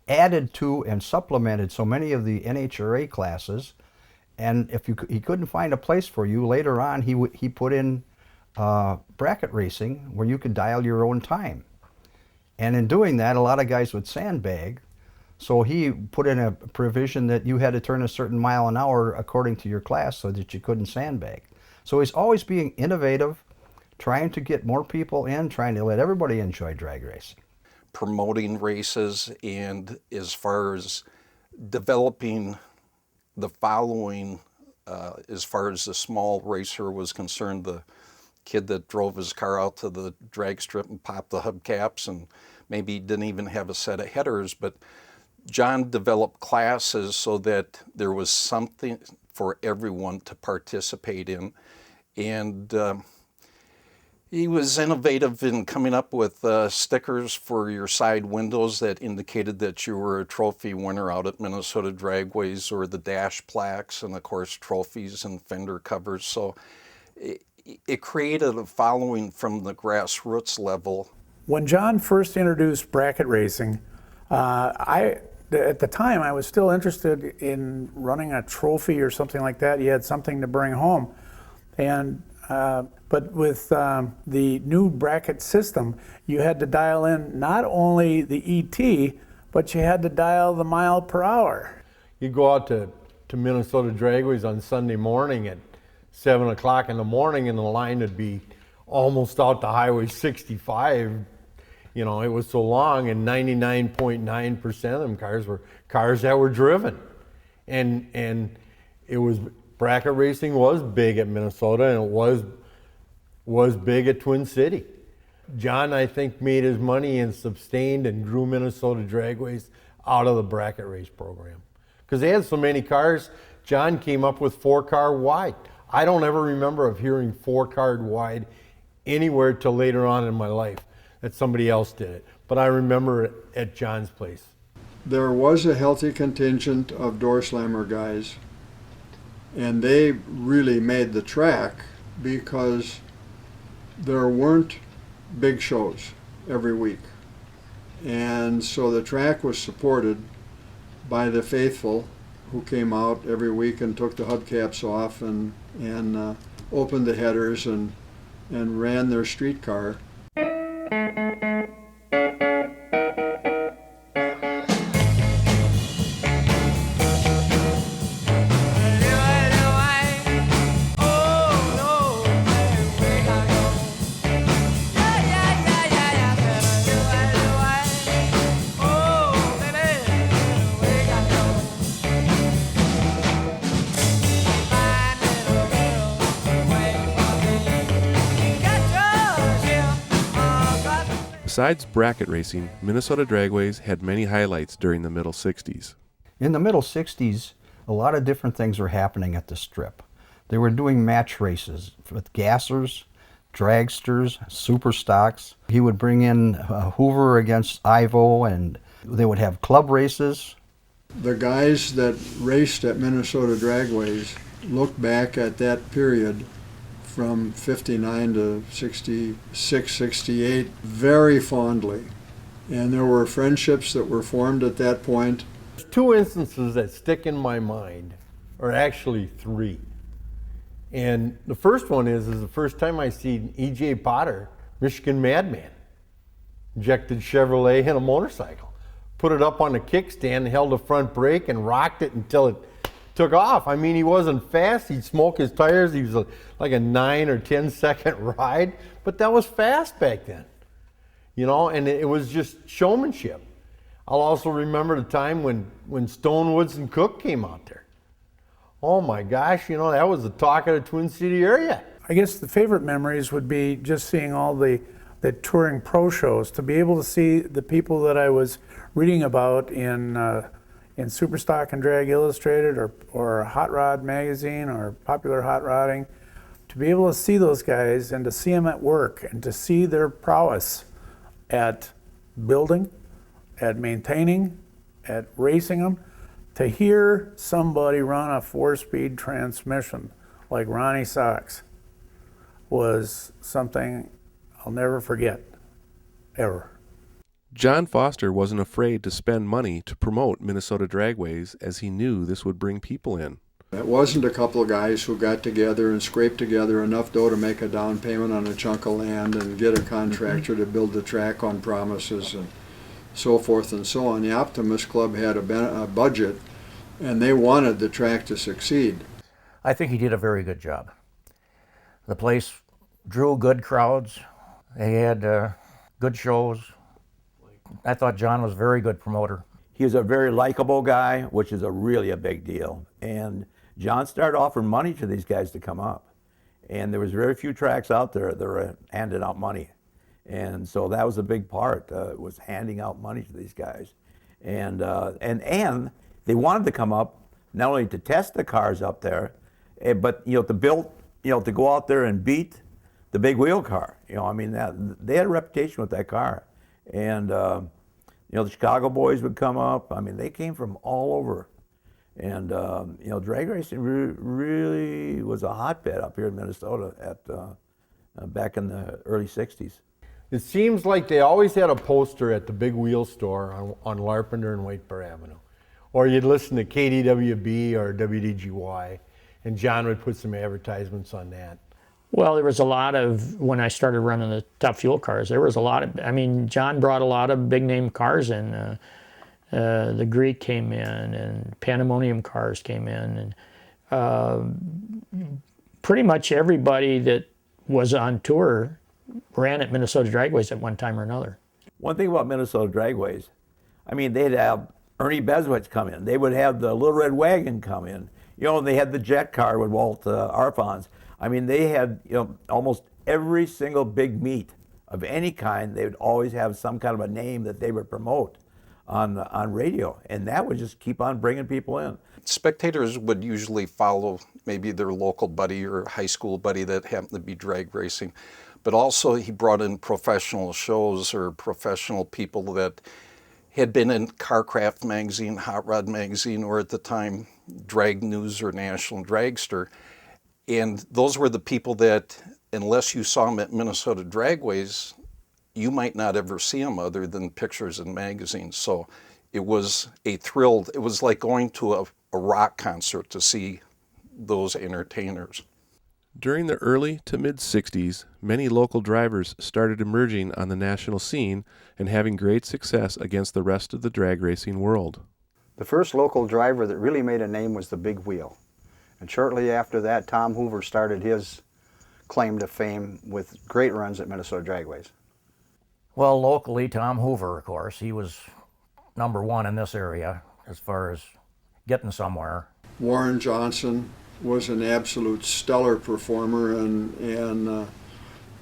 added to and supplemented so many of the NHRA classes. And if he couldn't find a place for you, later on he put in bracket racing where you could dial your own time. And in doing that, a lot of guys would sandbag. So he put in a provision that you had to turn a certain mile an hour according to your class so that you couldn't sandbag. So he's always being innovative, trying to get more people in, trying to let everybody enjoy drag racing. Promoting races, and as far as developing the following, as far as the small racer was concerned, the kid that drove his car out to the drag strip and popped the hubcaps and maybe didn't even have a set of headers, but John developed classes so that there was something for everyone to participate in. And he was innovative in coming up with stickers for your side windows that indicated that you were a trophy winner out at Minnesota Dragways, or the dash plaques, and of course trophies and fender covers. So it created a following from the grassroots level. When John first introduced bracket racing, at the time I was still interested in running a trophy or something like that. You had something to bring home. And but with the new bracket system, you had to dial in not only the ET, but you had to dial the mile per hour. You go out to Minnesota Dragways on Sunday morning at 7 o'clock in the morning, and the line would be almost out to Highway 65. You know, it was so long, and 99.9% of them cars were cars that were driven. And it was, bracket racing was big at Minnesota, and it was big at Twin City. John, I think, made his money and sustained and grew Minnesota Dragways out of the bracket race program. Because they had so many cars, John came up with 4-car wide. I don't ever remember of hearing 4-car wide anywhere till later on in my life that somebody else did it. But I remember it at John's place. There was a healthy contingent of door slammer guys, and they really made the track because there weren't big shows every week. And so the track was supported by the faithful who came out every week and took the hubcaps off and opened the headers and ran their streetcar. Besides bracket racing, Minnesota Dragways had many highlights during the middle 60s. In the middle 60s, a lot of different things were happening at the strip. They were doing match races with gassers, dragsters, super stocks. He would bring in Hoover against Ivo, and they would have club races. The guys that raced at Minnesota Dragways look back at that period from 59 to 66, 68 very fondly. And there were friendships that were formed at that point. There's 2 instances that stick in my mind, or actually 3. And the first one is the first time I seen E.J. Potter, Michigan Madman, injected Chevrolet in a motorcycle. Put it up on a kickstand, held the front brake, and rocked it until it took off. I mean, he wasn't fast. He'd smoke his tires. He was like a 9 or 10 second ride, but that was fast back then, you know, and it was just showmanship. I'll also remember the time when Stone, Woods, and Cook came out there. Oh my gosh, you know, that was the talk of the Twin City area. I guess the favorite memories would be just seeing all the touring pro shows, to be able to see the people that I was reading about in Superstock and Drag Illustrated or Hot Rod Magazine or Popular Hot Rodding, to be able to see those guys and to see them at work and to see their prowess at building, at maintaining, at racing them. To hear somebody run a 4-speed transmission like Ronnie Sox was something I'll never forget, ever. John Foster wasn't afraid to spend money to promote Minnesota Dragways, as he knew this would bring people in. It wasn't a couple of guys who got together and scraped together enough dough to make a down payment on a chunk of land and get a contractor to build the track on promises and so forth and so on. The Optimist Club had a budget, and they wanted the track to succeed. I think he did a very good job. The place drew good crowds. They had good shows. I thought John was a very good promoter. He was a very likable guy, which is really a big deal. And John started offering money to these guys to come up. And there was very few tracks out there that were handing out money. And so that was a big part, was handing out money to these guys. And they wanted to come up, not only to test the cars up there, but to build, to go out there and beat the big wheel car. I mean, they had a reputation with that car. And the Chicago boys would come up. I mean, they came from all over. And drag racing really was a hotbed up here in Minnesota back in the early 60s. It seems like they always had a poster at the big wheel store on Larpenteur and Whitebur Avenue. Or you'd listen to KDWB or WDGY, and John would put some advertisements on that. Well, there was a lot of, when I started running the top fuel cars, there was a lot of, John brought a lot of big name cars in. The Greek came in, and Pandemonium cars came in, and pretty much everybody that was on tour ran at Minnesota Dragways at one time or another. One thing about Minnesota Dragways, they'd have Ernie Beswitz come in. They would have the Little Red Wagon come in. They had the jet car with Walt Arfons. They had almost every single big meet of any kind. They would always have some kind of a name that they would promote on radio, and that would just keep on bringing people in. Spectators would usually follow maybe their local buddy or high school buddy that happened to be drag racing, but also he brought in professional shows or professional people that had been in Carcraft magazine, Hot Rod magazine, or at the time Drag News or National Dragster. And those were the people that, unless you saw them at Minnesota Dragways, you might not ever see them other than pictures in magazines. So it was a thrill. It was like going to a rock concert to see those entertainers. During the early to mid-60s, many local drivers started emerging on the national scene and having great success against the rest of the drag racing world. The first local driver that really made a name was the Big Wheel. And shortly after that, Tom Hoover started his claim to fame with great runs at Minnesota Dragways. Well, locally, Tom Hoover, of course, he was #1 in this area as far as getting somewhere. Warren Johnson was an absolute stellar performer and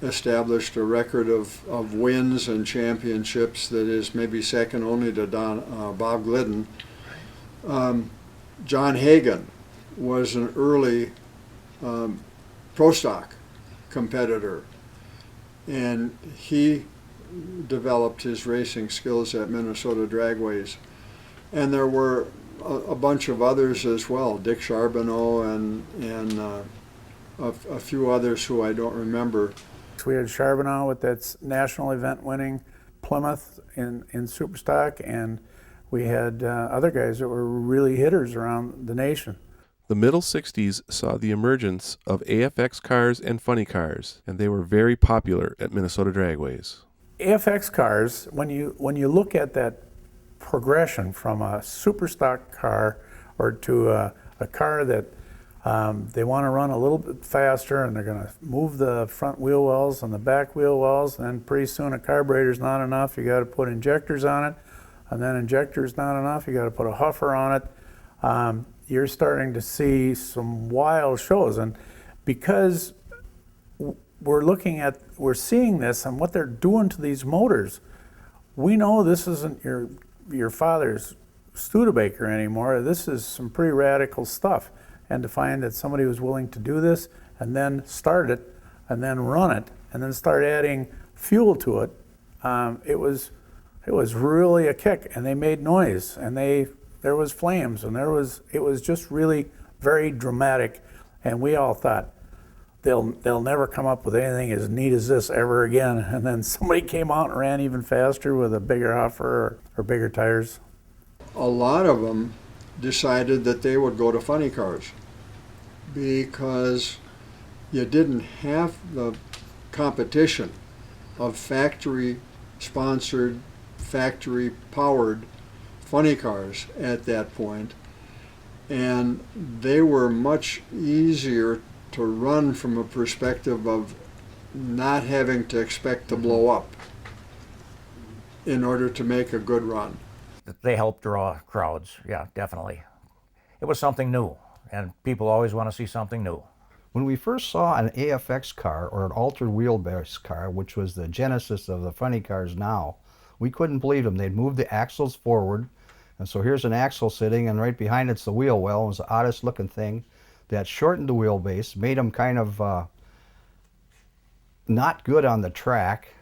established a record of wins and championships that is maybe second only to Bob Glidden. John Hagan was an early pro stock competitor, and he developed his racing skills at Minnesota Dragways. And there were a bunch of others as well, Dick Charbonneau and a few others who I don't remember. We had Charbonneau with that national event winning Plymouth in Superstock, and we had other guys that were really hitters around the nation. The middle 60s saw the emergence of AFX cars and funny cars, and they were very popular at Minnesota Dragways. AFX cars, when you look at that progression from a super stock car or to a car that they want to run a little bit faster, and they're going to move the front wheel wells and the back wheel wells, and then pretty soon a carburetor's not enough, you got to put injectors on it, and then injectors not enough, you got to put a huffer on it. You're starting to see some wild shows, and because we're seeing this and what they're doing to these motors, we know this isn't your father's Studebaker anymore. This is some pretty radical stuff. And to find that somebody was willing to do this and then start it and then run it and then start adding fuel to it it was really a kick, and they made noise, and there was flames, and it was just really very dramatic, and we all thought they'll never come up with anything as neat as this ever again. And then somebody came out and ran even faster with a bigger huffer or bigger tires. A lot of them decided that they would go to funny cars because you didn't have the competition of factory-sponsored, factory-powered funny cars at that point, and they were much easier to run from a perspective of not having to expect to blow up in order to make a good run. They helped draw crowds, yeah, definitely. It was something new, and people always want to see something new. When we first saw an AFX car, or an altered wheelbase car, which was the genesis of the funny cars now, we couldn't believe them. They'd moved the axles forward, and so here's an axle sitting, and right behind it's the wheel well. It was the oddest looking thing that shortened the wheelbase, made them kind of not good on the track.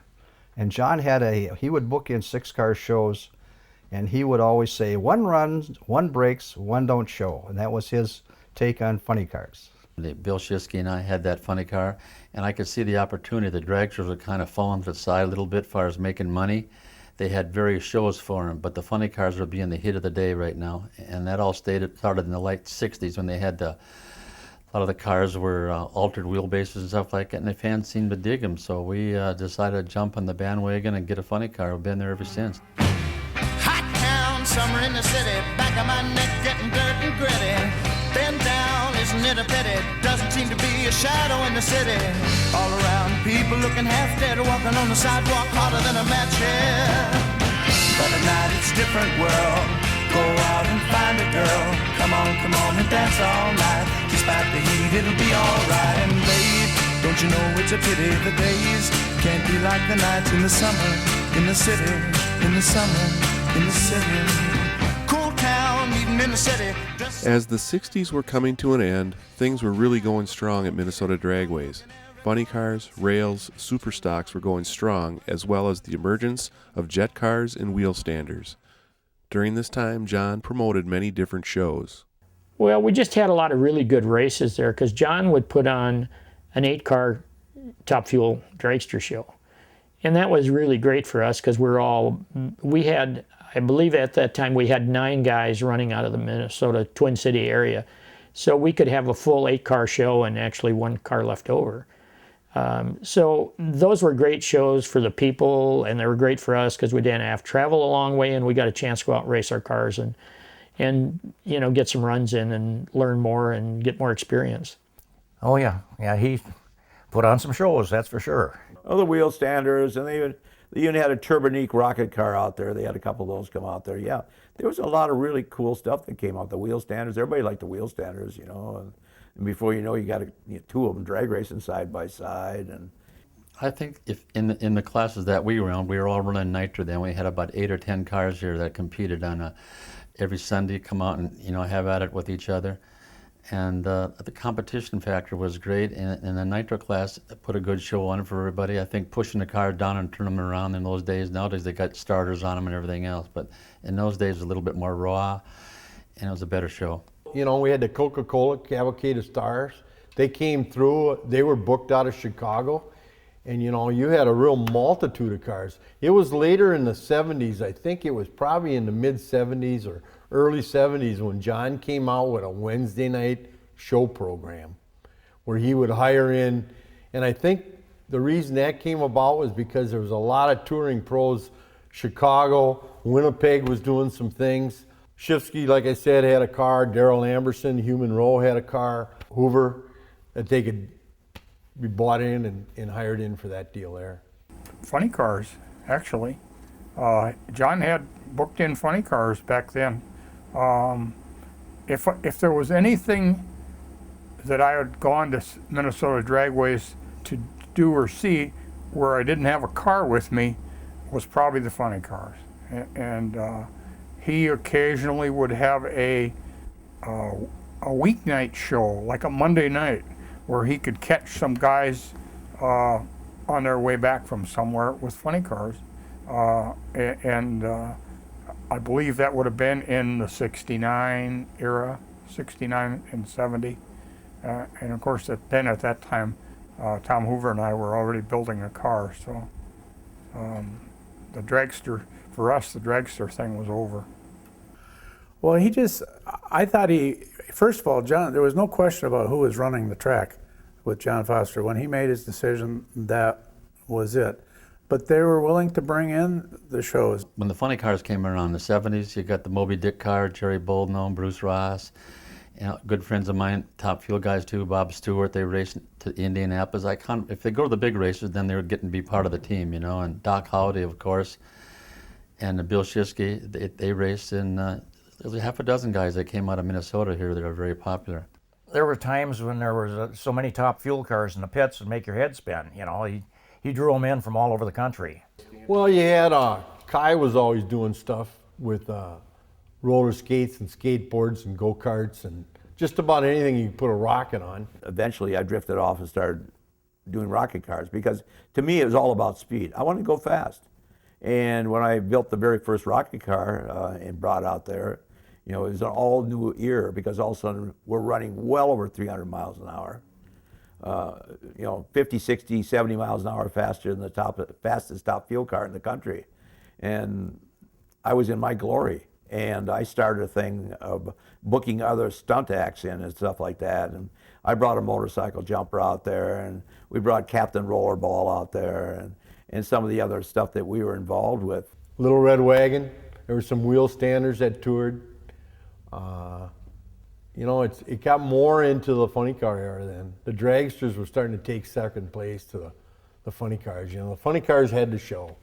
And John he would book in 6-car shows, and he would always say, one runs, one breaks, one don't show. And that was his take on funny cars. Bill Schiske and I had that funny car, and I could see the opportunity. The dragsters were kind of falling to the side a little bit as far as making money. They had various shows for them, but the funny cars were being the hit of the day right now. And that all started in the late 60s when they had a lot of the cars were altered wheelbases and stuff like that, and the fans seemed to dig them. So we decided to jump on the bandwagon and get a funny car. We've been there ever since. Hot town, summer in the city, back of my neck getting dirt and gritty. Bend down, isn't it a pity? Doesn't seem to be a shadow in the city. All around, people looking half dead, walking on the sidewalk harder than a match head. But at night it's a different world. Go out and find a girl. Come on and dance all night. Despite the heat, it'll be alright. And babe, don't you know it's a pity the days can't be like the nights in the summer, in the city, in the summer, in the city. Cool town, meeting in the city. As the 60s were coming to an end, things were really going strong at Minnesota Dragways. Funny cars, rails, super stocks were going strong, as well as the emergence of jet cars and wheel standers. During this time, John promoted many different shows. Well, we just had a lot of really good races there because John would put on an 8-car Top Fuel dragster show. And that was really great for us because we had, I believe at that time, we had 9 guys running out of the Minnesota Twin City area. So we could have a full 8-car show and actually 1 car left over. So those were great shows for the people, and they were great for us because we didn't have to travel a long way, and we got a chance to go out and race our cars and you know, get some runs in and learn more and get more experience. Oh yeah, he put on some shows, that's for sure. Oh, the wheel standers, and they even had a Turbonique rocket car out there. They had a couple of those come out there. Yeah, there was a lot of really cool stuff that came out. The wheel standers, everybody liked the wheel standers, you know. And before you know, you got 2 of them drag racing side by side. And I think if in the classes that we ran, we were all running nitro then. We had about 8 or 10 cars here that competed on every Sunday, come out and have at it with each other. And the competition factor was great, and the nitro class put a good show on for everybody. I think pushing the car down and turning them around in those days. Nowadays they got starters on them and everything else, but in those days it was a little bit more raw, and it was a better show. You know, we had the Coca-Cola Cavalcade of Stars. They came through, they were booked out of Chicago, and you had a real multitude of cars. It was later in the 70s, I think it was probably in the mid 70s or early 70s when John came out with a Wednesday night show program where he would hire in, and I think the reason that came about was because there was a lot of touring pros. Chicago, Winnipeg was doing some things. Schiske, like I said, had a car. Darrell Amberson, Human Row had a car. Hoover, that they could be bought in and hired in for that deal there. Funny cars, actually. John had booked in funny cars back then. If there was anything that I had gone to Minnesota Dragways to do or see where I didn't have a car with me was probably the funny cars. And he occasionally would have a weeknight show, like a Monday night, where he could catch some guys on their way back from somewhere with funny cars. and I believe that would have been in the '69 era, '69 and '70. And of course, then at that time, Tom Hoover and I were already building a car, so the dragster, for us, the dragster thing was over. Well, I thought first of all, John, there was no question about who was running the track with John Foster. When he made his decision, that was it. But they were willing to bring in the shows. When the funny cars came around in the 70s, you got the Moby Dick car, Jerry Boldno, Bruce Ross, good friends of mine, top fuel guys too, Bob Stewart. They raced to Indianapolis. If they go to the big races, then they were getting to be part of the team, and Doc Howdy, of course, and Bill Shiskey. They raced in, there was half a dozen guys that came out of Minnesota here that are very popular. There were times when there was so many top fuel cars in the pits would make your head spin. He drew them in from all over the country. Well, you had Kai was always doing stuff with roller skates and skateboards and go-karts and just about anything you could put a rocket on. Eventually, I drifted off and started doing rocket cars because to me it was all about speed. I wanted to go fast. And when I built the very first rocket car and brought out there, it was an all new era because all of a sudden we're running well over 300 miles an hour. 50, 60, 70 miles an hour faster than the fastest top fuel car in the country. And I was in my glory. And I started a thing of booking other stunt acts in and stuff like that. And I brought a motorcycle jumper out there, and we brought Captain Rollerball out there, and some of the other stuff that we were involved with. Little Red Wagon, there were some wheel standers that toured. It got more into the funny car era then. The dragsters were starting to take second place to the funny cars. The funny cars had to show,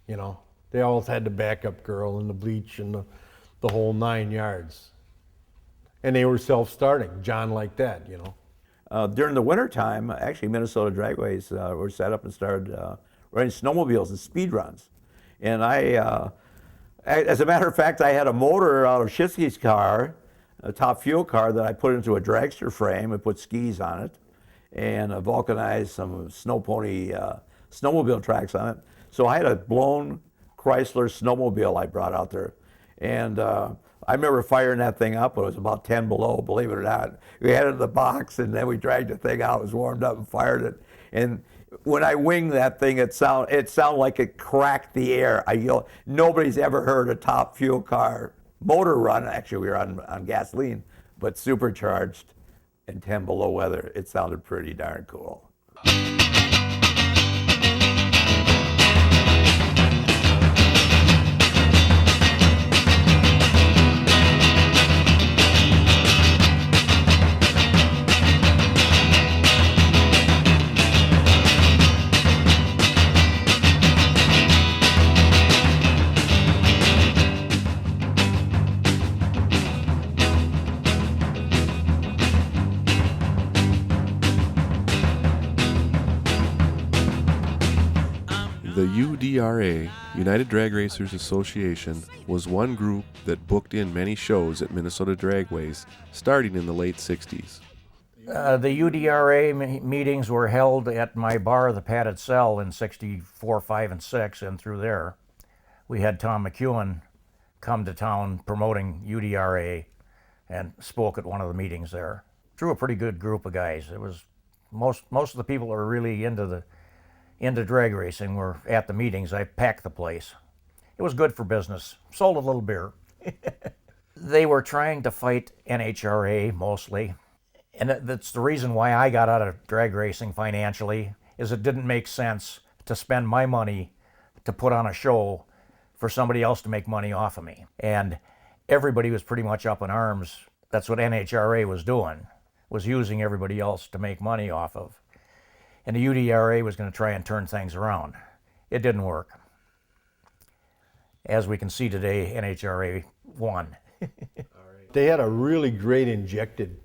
They always had the backup girl and the bleach and the whole 9 yards. And they were self-starting. John liked that, During the winter time, actually Minnesota Dragways were set up and started running snowmobiles and speed runs. And as a matter of fact, I had a motor out of Shiskey's car, a top fuel car that I put into a dragster frame and put skis on it and vulcanized some snow pony snowmobile tracks on it. So I had a blown Chrysler snowmobile I brought out there. And I remember firing that thing up. It was about 10 below, believe it or not. We had it in the box, and then we dragged the thing out. It was warmed up and fired it. And when I winged that thing, it sounded like it cracked the air. Nobody's ever heard a top fuel car motor run. Actually, we were on gasoline, but supercharged and 10 below weather. It sounded pretty darn cool. The UDRA, United Drag Racers Association, was one group that booked in many shows at Minnesota Dragways starting in the late 60s. The UDRA meetings were held at my bar, the Padded Cell, in 64, 5, and 6, and through there. We had Tom McEwen come to town promoting UDRA and spoke at one of the meetings there. Drew a pretty good group of guys. It was most of the people that were really into drag racing were at the meetings. I packed the place. It was good for business. Sold a little beer. They were trying to fight NHRA mostly. And that's the reason why I got out of drag racing financially, is it didn't make sense to spend my money to put on a show for somebody else to make money off of me. And everybody was pretty much up in arms. That's what NHRA was doing, was using everybody else to make money off of. And the UDRA was going to try and turn things around. It didn't work. As we can see today, NHRA won. They had a really great injected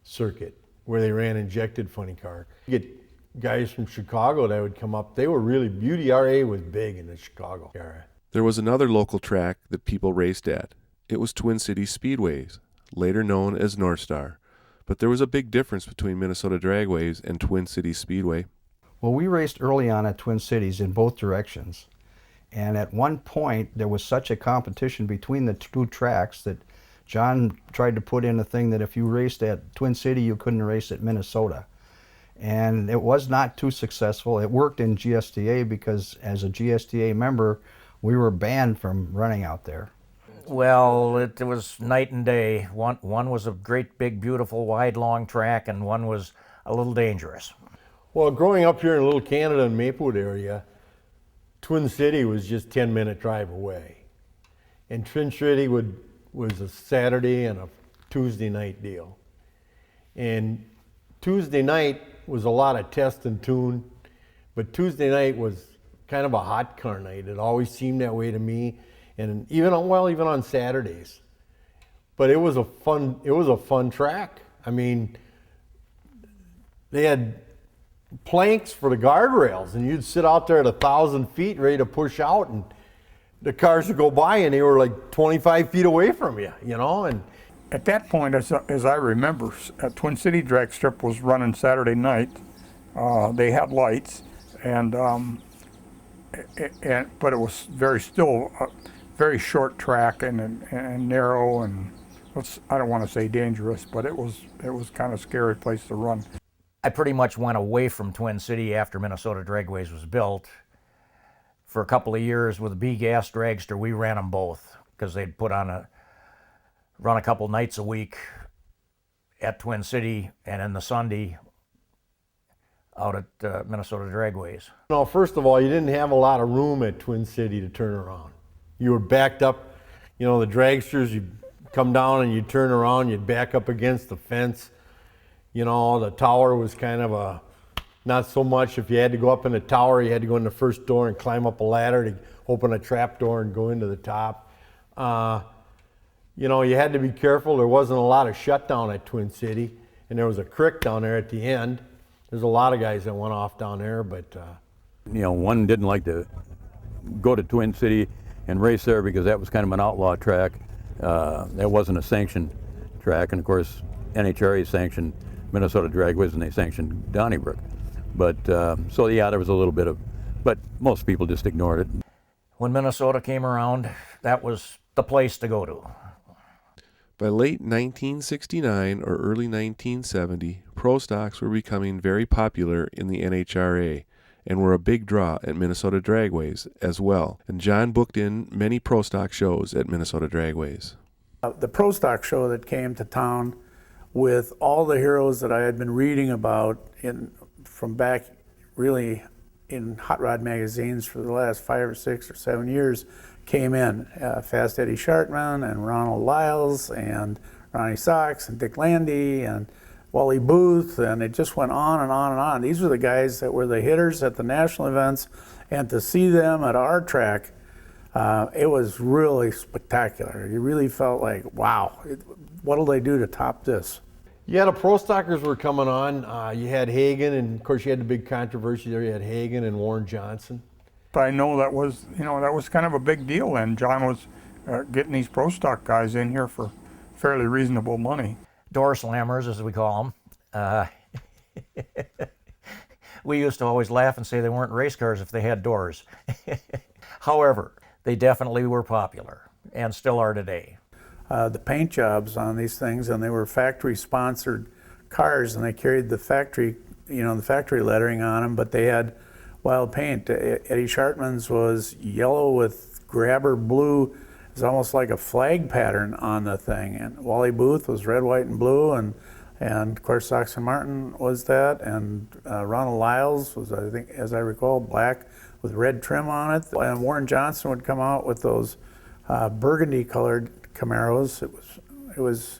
circuit where they ran injected funny car. You get guys from Chicago that would come up. They were really, UDRA was big in the Chicago area. There was another local track that people raced at. It was Twin Cities Speedways, later known as North Star. But there was a big difference between Minnesota Dragways and Twin Cities Speedway. Well, we raced early on at Twin Cities in both directions. And at one point, there was such a competition between the two tracks that John tried to put in a thing that if you raced at Twin City, you couldn't race at Minnesota. And it was not too successful. It worked in GSTA because as a GSTA member, we were banned from running out there. Well, it was night and day. One was a great, big, beautiful, wide, long track, and one was a little dangerous. Well, growing up here in Little Canada and Maplewood area, Twin City was just 10-minute drive away. And Twin City was a Saturday and a Tuesday night deal. And Tuesday night was a lot of test and tune, but Tuesday night was kind of a hot car night. It always seemed that way to me, and even on Saturdays. But it was a fun track. I mean, they had planks for the guardrails, and you'd sit out there at 1,000 feet ready to push out, and the cars would go by and they were like 25 feet away from you, you know. And at that point, as I remember, Twin City Drag Strip was running Saturday night. They had lights, but it was still a very short track and narrow, and I don't want to say dangerous, but it was kind of a scary place to run. I pretty much went away from Twin City after Minnesota Dragways was built. For a couple of years with a B-gas dragster, we ran them both because they'd run a couple nights a week at Twin City and in the Sunday out at Minnesota Dragways. No, first of all, you didn't have a lot of room at Twin City to turn around. You were backed up, you know, the dragsters, you'd come down and you'd turn around, you'd back up against the fence. You know, the tower was kind of not so much. If you had to go up in the tower, you had to go in the first door and climb up a ladder to open a trap door and go into the top. You know, you had to be careful. There wasn't a lot of shutdown at Twin City, and there was a creek down there at the end. There's a lot of guys that went off down there, but... You know, one didn't like to go to Twin City and race there because that was kind of an outlaw track. That wasn't a sanctioned track, and of course, NHRA sanctioned Minnesota Dragways and they sanctioned Donnybrook. But, so yeah, there was a little bit of, but most people just ignored it. When Minnesota came around, that was the place to go to. By late 1969 or early 1970, pro stocks were becoming very popular in the NHRA and were a big draw at Minnesota Dragways as well. And John booked in many pro stock shows at Minnesota Dragways. The pro stock show that came to town with all the heroes that I had been reading about from back really in hot rod magazines for the last 5 or 6 or 7 years came in. Fast Eddie Shartman and Ronald Lyles and Ronnie Sox and Dick Landy and Wally Booth, and it just went on and on and on. These were the guys that were the hitters at the national events, and to see them at our track, it was really spectacular. You really felt like, wow, what'll they do to top this? Yeah, the pro stockers were coming on. You had Hagen, and of course you had the big controversy there. You had Hagen and Warren Johnson. But I know that was kind of a big deal then. John was getting these pro stock guys in here for fairly reasonable money. Door slammers, as we call them. We used to always laugh and say they weren't race cars if they had doors. However, they definitely were popular and still are today. The paint jobs on these things, and they were factory-sponsored cars, and they carried the factory, the factory lettering on them, but they had wild paint. Eddie Shartman's was yellow with grabber blue. It's almost like a flag pattern on the thing. And Wally Booth was red, white, and blue, and of course Sox and Martin was that, and Ronald Lyles was, I think, as I recall, black with red trim on it. And Warren Johnson would come out with those burgundy-colored Camaros. It was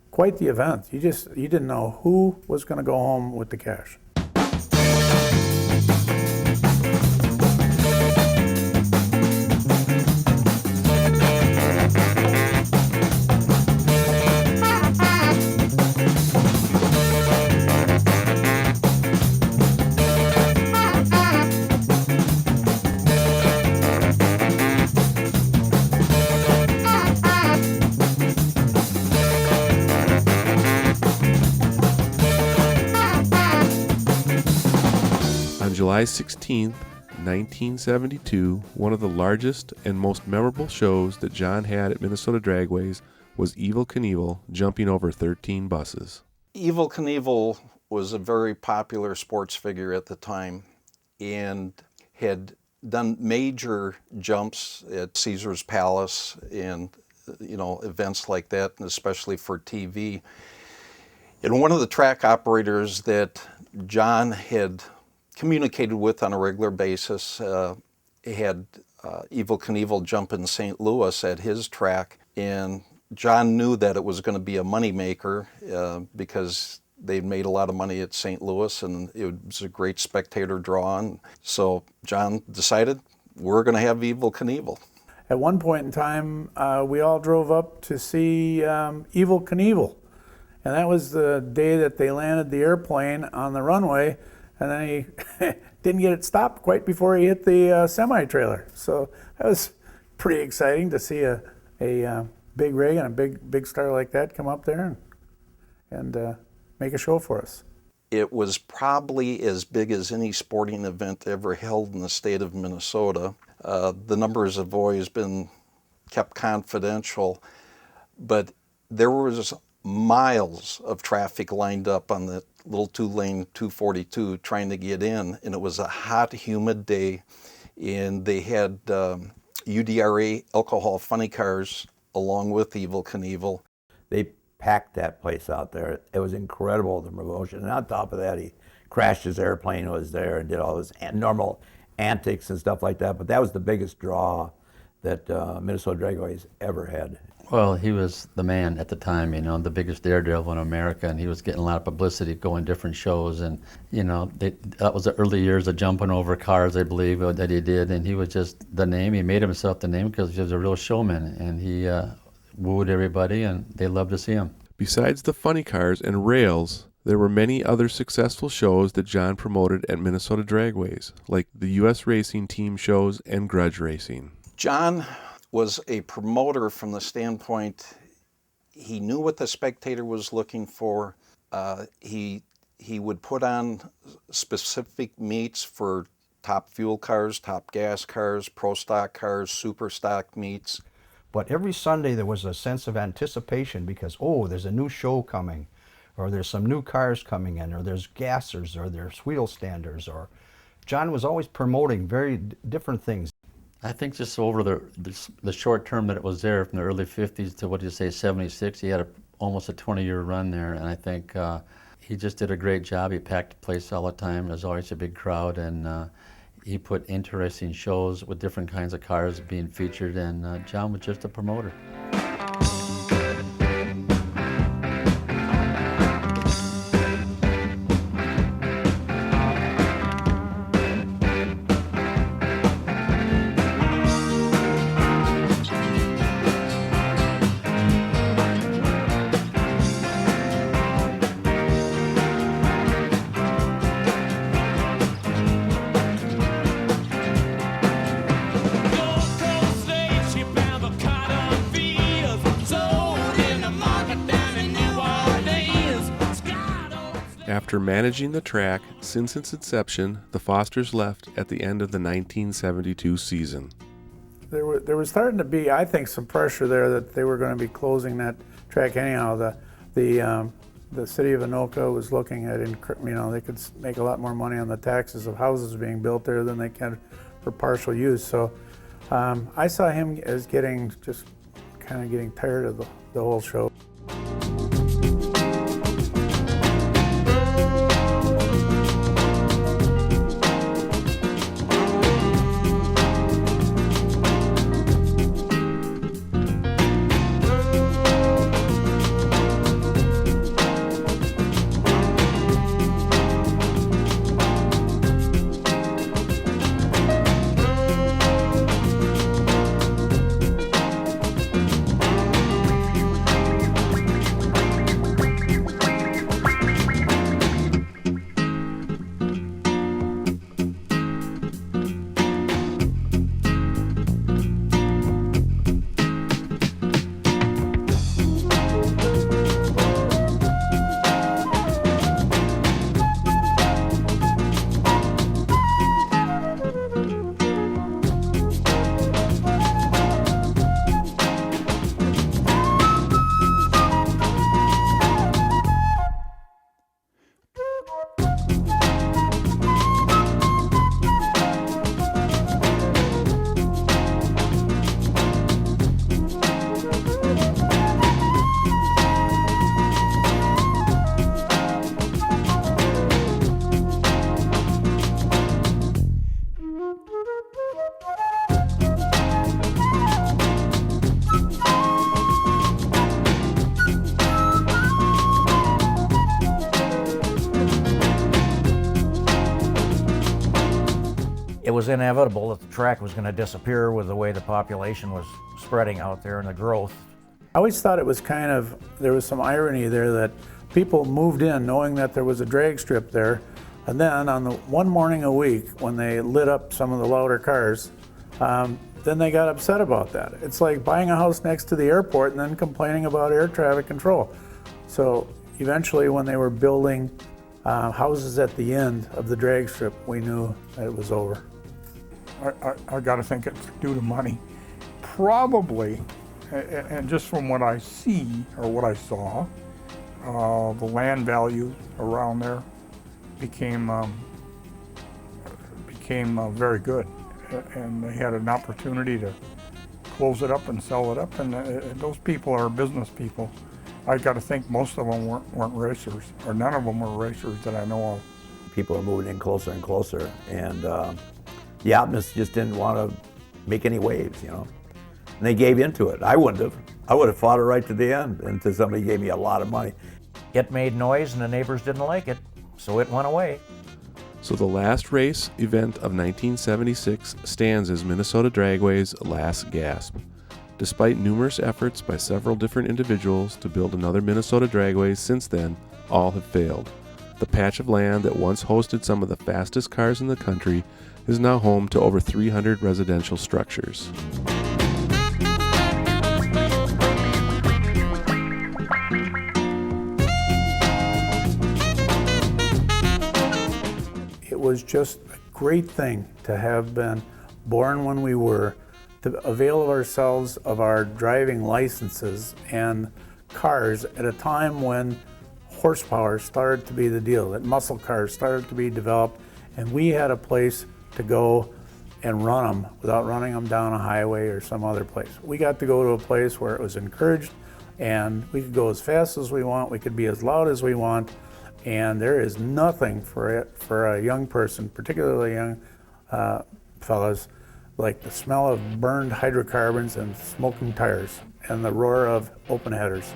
quite the event. You didn't know who was going to go home with the cash. July 16, 1972, one of the largest and most memorable shows that John had at Minnesota Dragways was Evel Knievel jumping over 13 buses. Evel Knievel was a very popular sports figure at the time and had done major jumps at Caesar's Palace and events like that, and especially for TV. And one of the track operators that John had communicated with on a regular basis had Evel Knievel jump in St. Louis at his track, and John knew that it was going to be a moneymaker because they'd made a lot of money at St. Louis and it was a great spectator draw. And so John decided we're going to have Evel Knievel. At one point in time, we all drove up to see Evel Knievel. And that was the day that they landed the airplane on the runway, and then he didn't get it stopped quite before he hit the semi-trailer. So that was pretty exciting to see a big rig and a big star like that come up there and make a show for us. It was probably as big as any sporting event ever held in the state of Minnesota. The numbers have always been kept confidential, but there was miles of traffic lined up on the little two-lane 242 trying to get in, and it was a hot, humid day, and they had UDRA alcohol funny cars along with Evel Knievel. They packed that place out there. It was incredible, the promotion. And on top of that, he crashed his airplane, was there, and did all his normal antics and stuff like that. But that was the biggest draw that Minnesota Dragways ever had. Well, he was the man at the time, the biggest daredevil in America, and he was getting a lot of publicity going different shows. And, that was the early years of jumping over cars, I believe, that he did. And he was just the name. He made himself the name because he was a real showman. And he wooed everybody, and they loved to see him. Besides the funny cars and rails, there were many other successful shows that John promoted at Minnesota Dragways, like the U.S. Racing Team shows and grudge racing. John was a promoter from the standpoint he knew what the spectator was looking for. He would put on specific meets for top fuel cars, top gas cars, pro stock cars, super stock meets. But every Sunday there was a sense of anticipation because, there's a new show coming, or there's some new cars coming in, or there's gassers, or there's wheel standers, or John was always promoting very different things. I think just over the short term that it was there, from the early 50s to 76, he had almost a 20-year run there, and I think he just did a great job. He packed the place all the time. There's always a big crowd, and he put interesting shows with different kinds of cars being featured, and John was just a promoter. After managing the track since its inception, the Fosters left at the end of the 1972 season. There was starting to be, I think, some pressure there that they were going to be closing that track anyhow. The city of Anoka was looking at, they could make a lot more money on the taxes of houses being built there than they can for partial use. So I saw him as getting tired of the whole show. It was inevitable that the track was going to disappear with the way the population was spreading out there and the growth. I always thought it was there was some irony there that people moved in knowing that there was a drag strip there, and then on the one morning a week when they lit up some of the louder cars, then they got upset about that. It's like buying a house next to the airport and then complaining about air traffic control. So eventually when they were building houses at the end of the drag strip, we knew that it was over. I got to think it's due to money. Probably, and just from what I see or what I saw, the land value around there became very good, and they had an opportunity to close it up and sell it up. And those people are business people. I got to think most of them weren't racers, or none of them were racers that I know of. People are moving in closer and closer, and the optimists just didn't want to make any waves, you know. And they gave into it. I wouldn't have. I would have fought it right to the end until somebody gave me a lot of money. It made noise and the neighbors didn't like it, so it went away. So the last race event of 1976 stands as Minnesota Dragways' last gasp. Despite numerous efforts by several different individuals to build another Minnesota Dragways since then, all have failed. The patch of land that once hosted some of the fastest cars in the country is now home to over 300 residential structures. It was just a great thing to have been born when we were, to avail ourselves of our driving licenses and cars at a time when horsepower started to be the deal, that muscle cars started to be developed, and we had a place to go and run them without running them down a highway or some other place. We got to go to a place where it was encouraged, and we could go as fast as we want, we could be as loud as we want, and there is nothing for a young person, particularly young fellas, like the smell of burned hydrocarbons and smoking tires and the roar of open headers.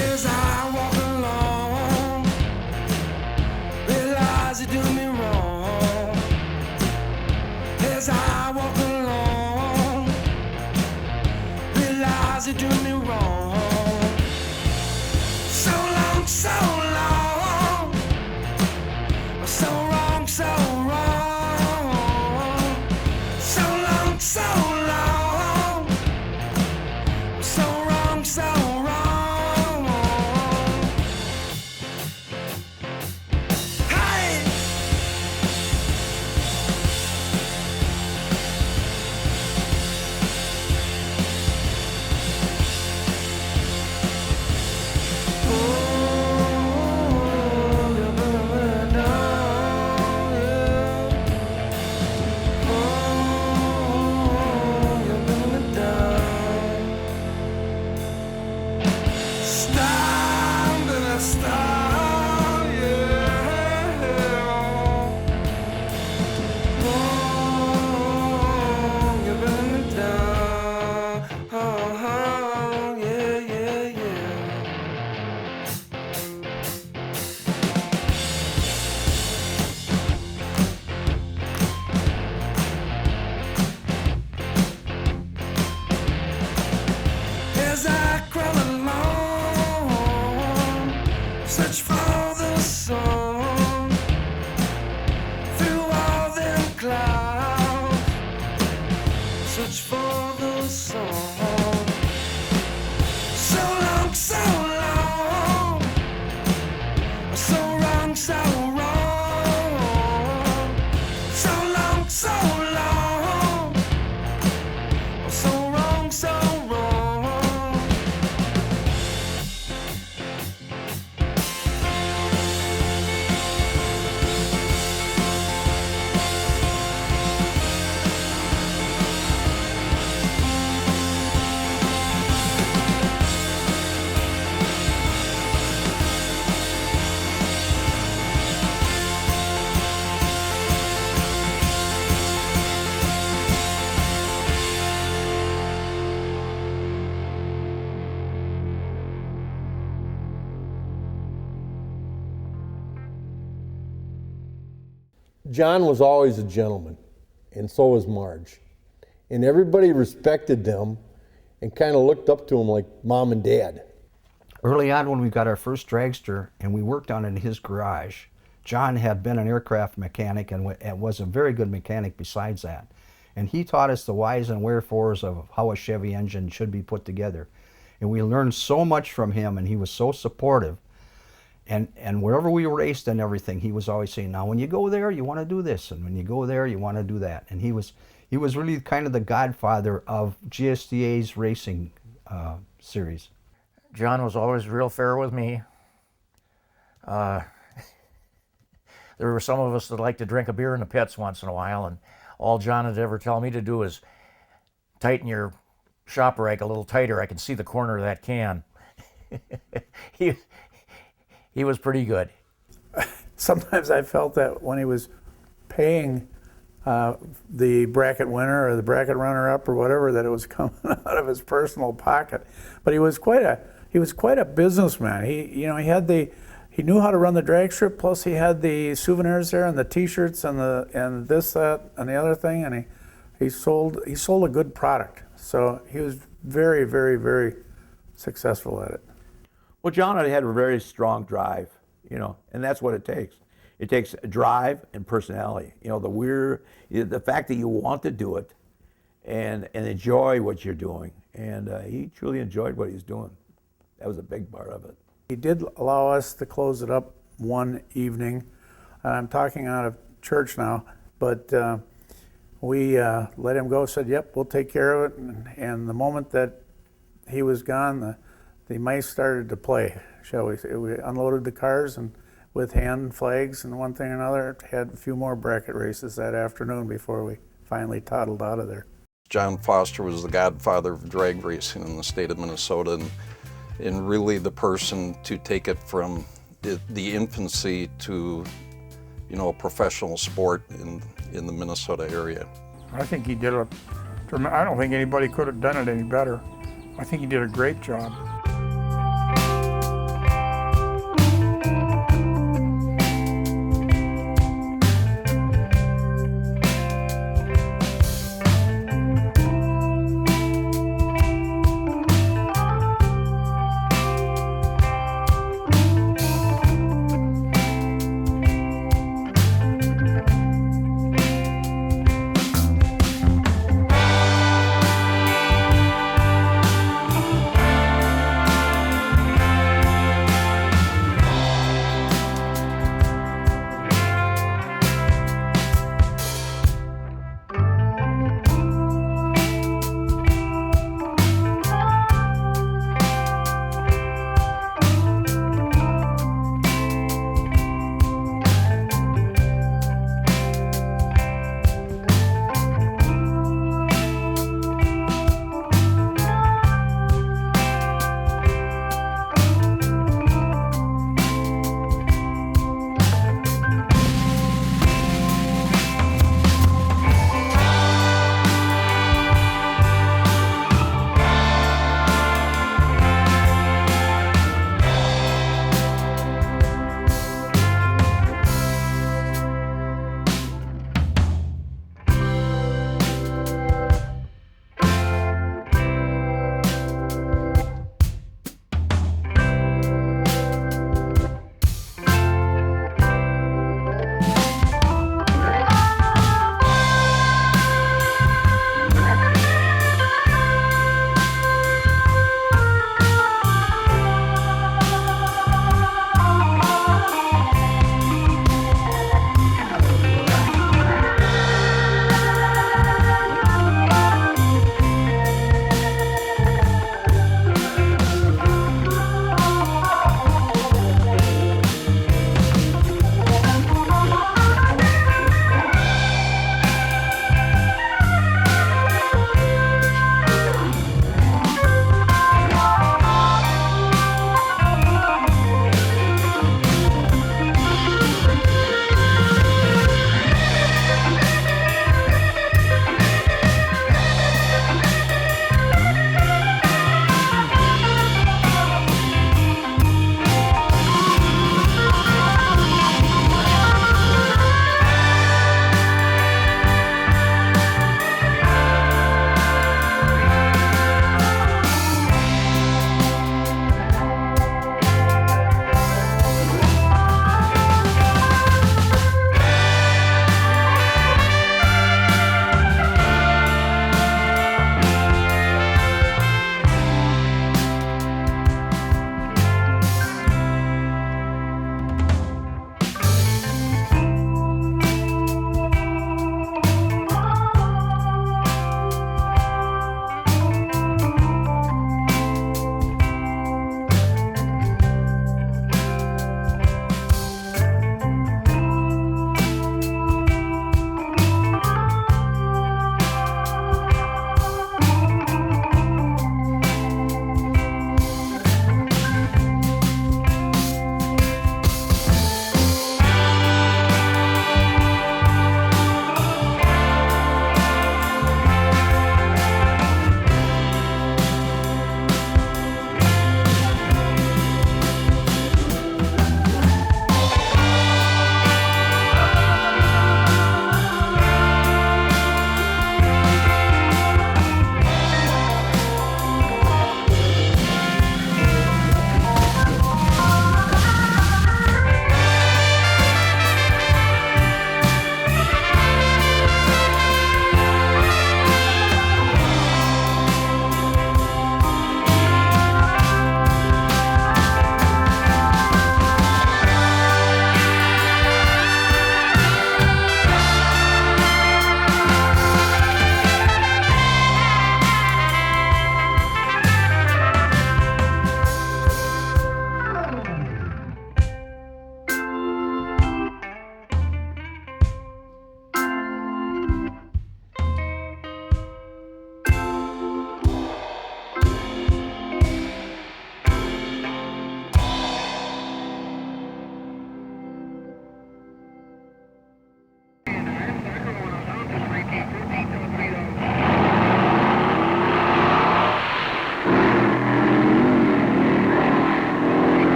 As I walk along, realize you do me wrong. As I walk along, realize you do me wrong. So long, so long, so wrong, so wrong. So long, so long, so wrong, so wrong. John was always a gentleman, and so was Marge. And everybody respected them and kind of looked up to him like mom and dad. Early on when we got our first dragster and we worked on it in his garage, John had been an aircraft mechanic and was a very good mechanic besides that. And he taught us the whys and wherefores of how a Chevy engine should be put together. And we learned so much from him, and he was so supportive. And wherever we raced and everything, he was always saying, now when you go there, you want to do this, and when you go there, you want to do that. And he was really kind of the godfather of GSDA's racing series. John was always real fair with me. There were some of us that liked to drink a beer in the pits once in a while, and all John would ever tell me to do is tighten your shop rake a little tighter. I can see the corner of that can. He was pretty good. Sometimes I felt that when he was paying the bracket winner or the bracket runner-up or whatever, that it was coming out of his personal pocket. But he was quite a businessman. He knew how to run the drag strip. Plus, he had the souvenirs there and the T-shirts and this, that, and the other thing. And he sold a good product. So he was very, very, very successful at it. Well, John had a very strong drive, and that's what it takes. It takes drive and personality. The fact that you want to do it and enjoy what you're doing. And he truly enjoyed what he was doing. That was a big part of it. He did allow us to close it up one evening. And I'm talking out of church now, but we let him go, said, yep, we'll take care of it. And the moment that he was gone, the mice started to play, shall we say. We unloaded the cars and with hand flags and one thing or another, had a few more bracket races that afternoon before we finally toddled out of there. John Foster was the godfather of drag racing in the state of Minnesota, and really the person to take it from the infancy to, a professional sport in the Minnesota area. I think he did I don't think anybody could have done it any better. I think he did a great job.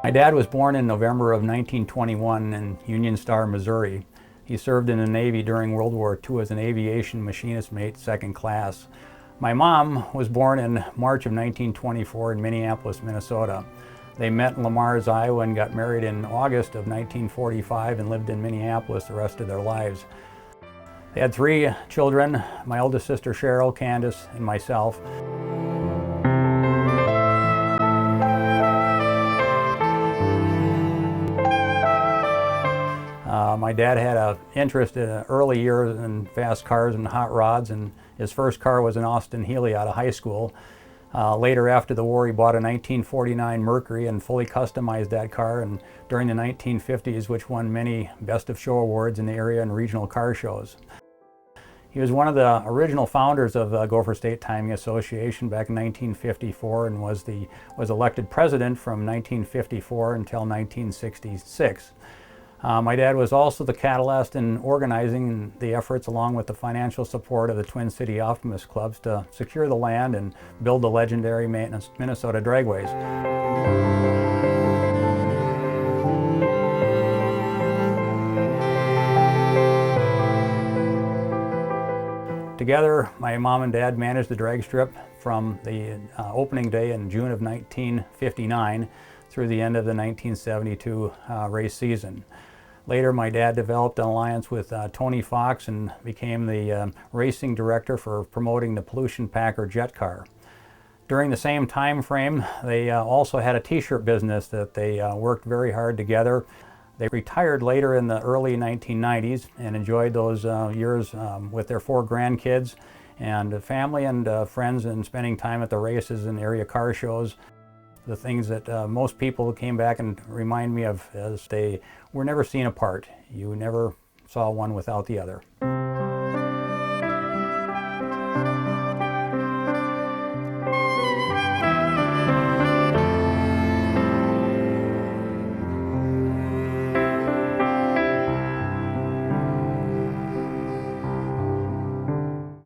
My dad was born in November of 1921 in Union Star, Missouri. He served in the Navy during World War II as an aviation machinist mate, second class. My mom was born in March of 1924 in Minneapolis, Minnesota. They met in Le Mars, Iowa, and got married in August of 1945 and lived in Minneapolis the rest of their lives. They had 3 children, my oldest sister Cheryl, Candace, and myself. My dad had an interest in early years in fast cars and hot rods, and his first car was an Austin Healey out of high school. Later, after the war, he bought a 1949 Mercury and fully customized that car, and during the 1950s, which won many Best of Show awards in the area and regional car shows. He was one of the original founders of the Gopher State Timing Association back in 1954 and was elected president from 1954 until 1966. My dad was also the catalyst in organizing the efforts, along with the financial support of the Twin City Optimist Clubs, to secure the land and build the legendary Minnesota Dragways. Together, my mom and dad managed the drag strip from the opening day in June of 1959 through the end of the 1972 race season. Later, my dad developed an alliance with Tony Fox and became the racing director for promoting the Pollution Packer jet car. During the same time frame, they also had a t-shirt business that they worked very hard together. They retired later in the early 1990s and enjoyed those years with their 4 grandkids and family and friends, and spending time at the races and area car shows. The things that most people came back and remind me of is they were never seen apart. You never saw one without the other.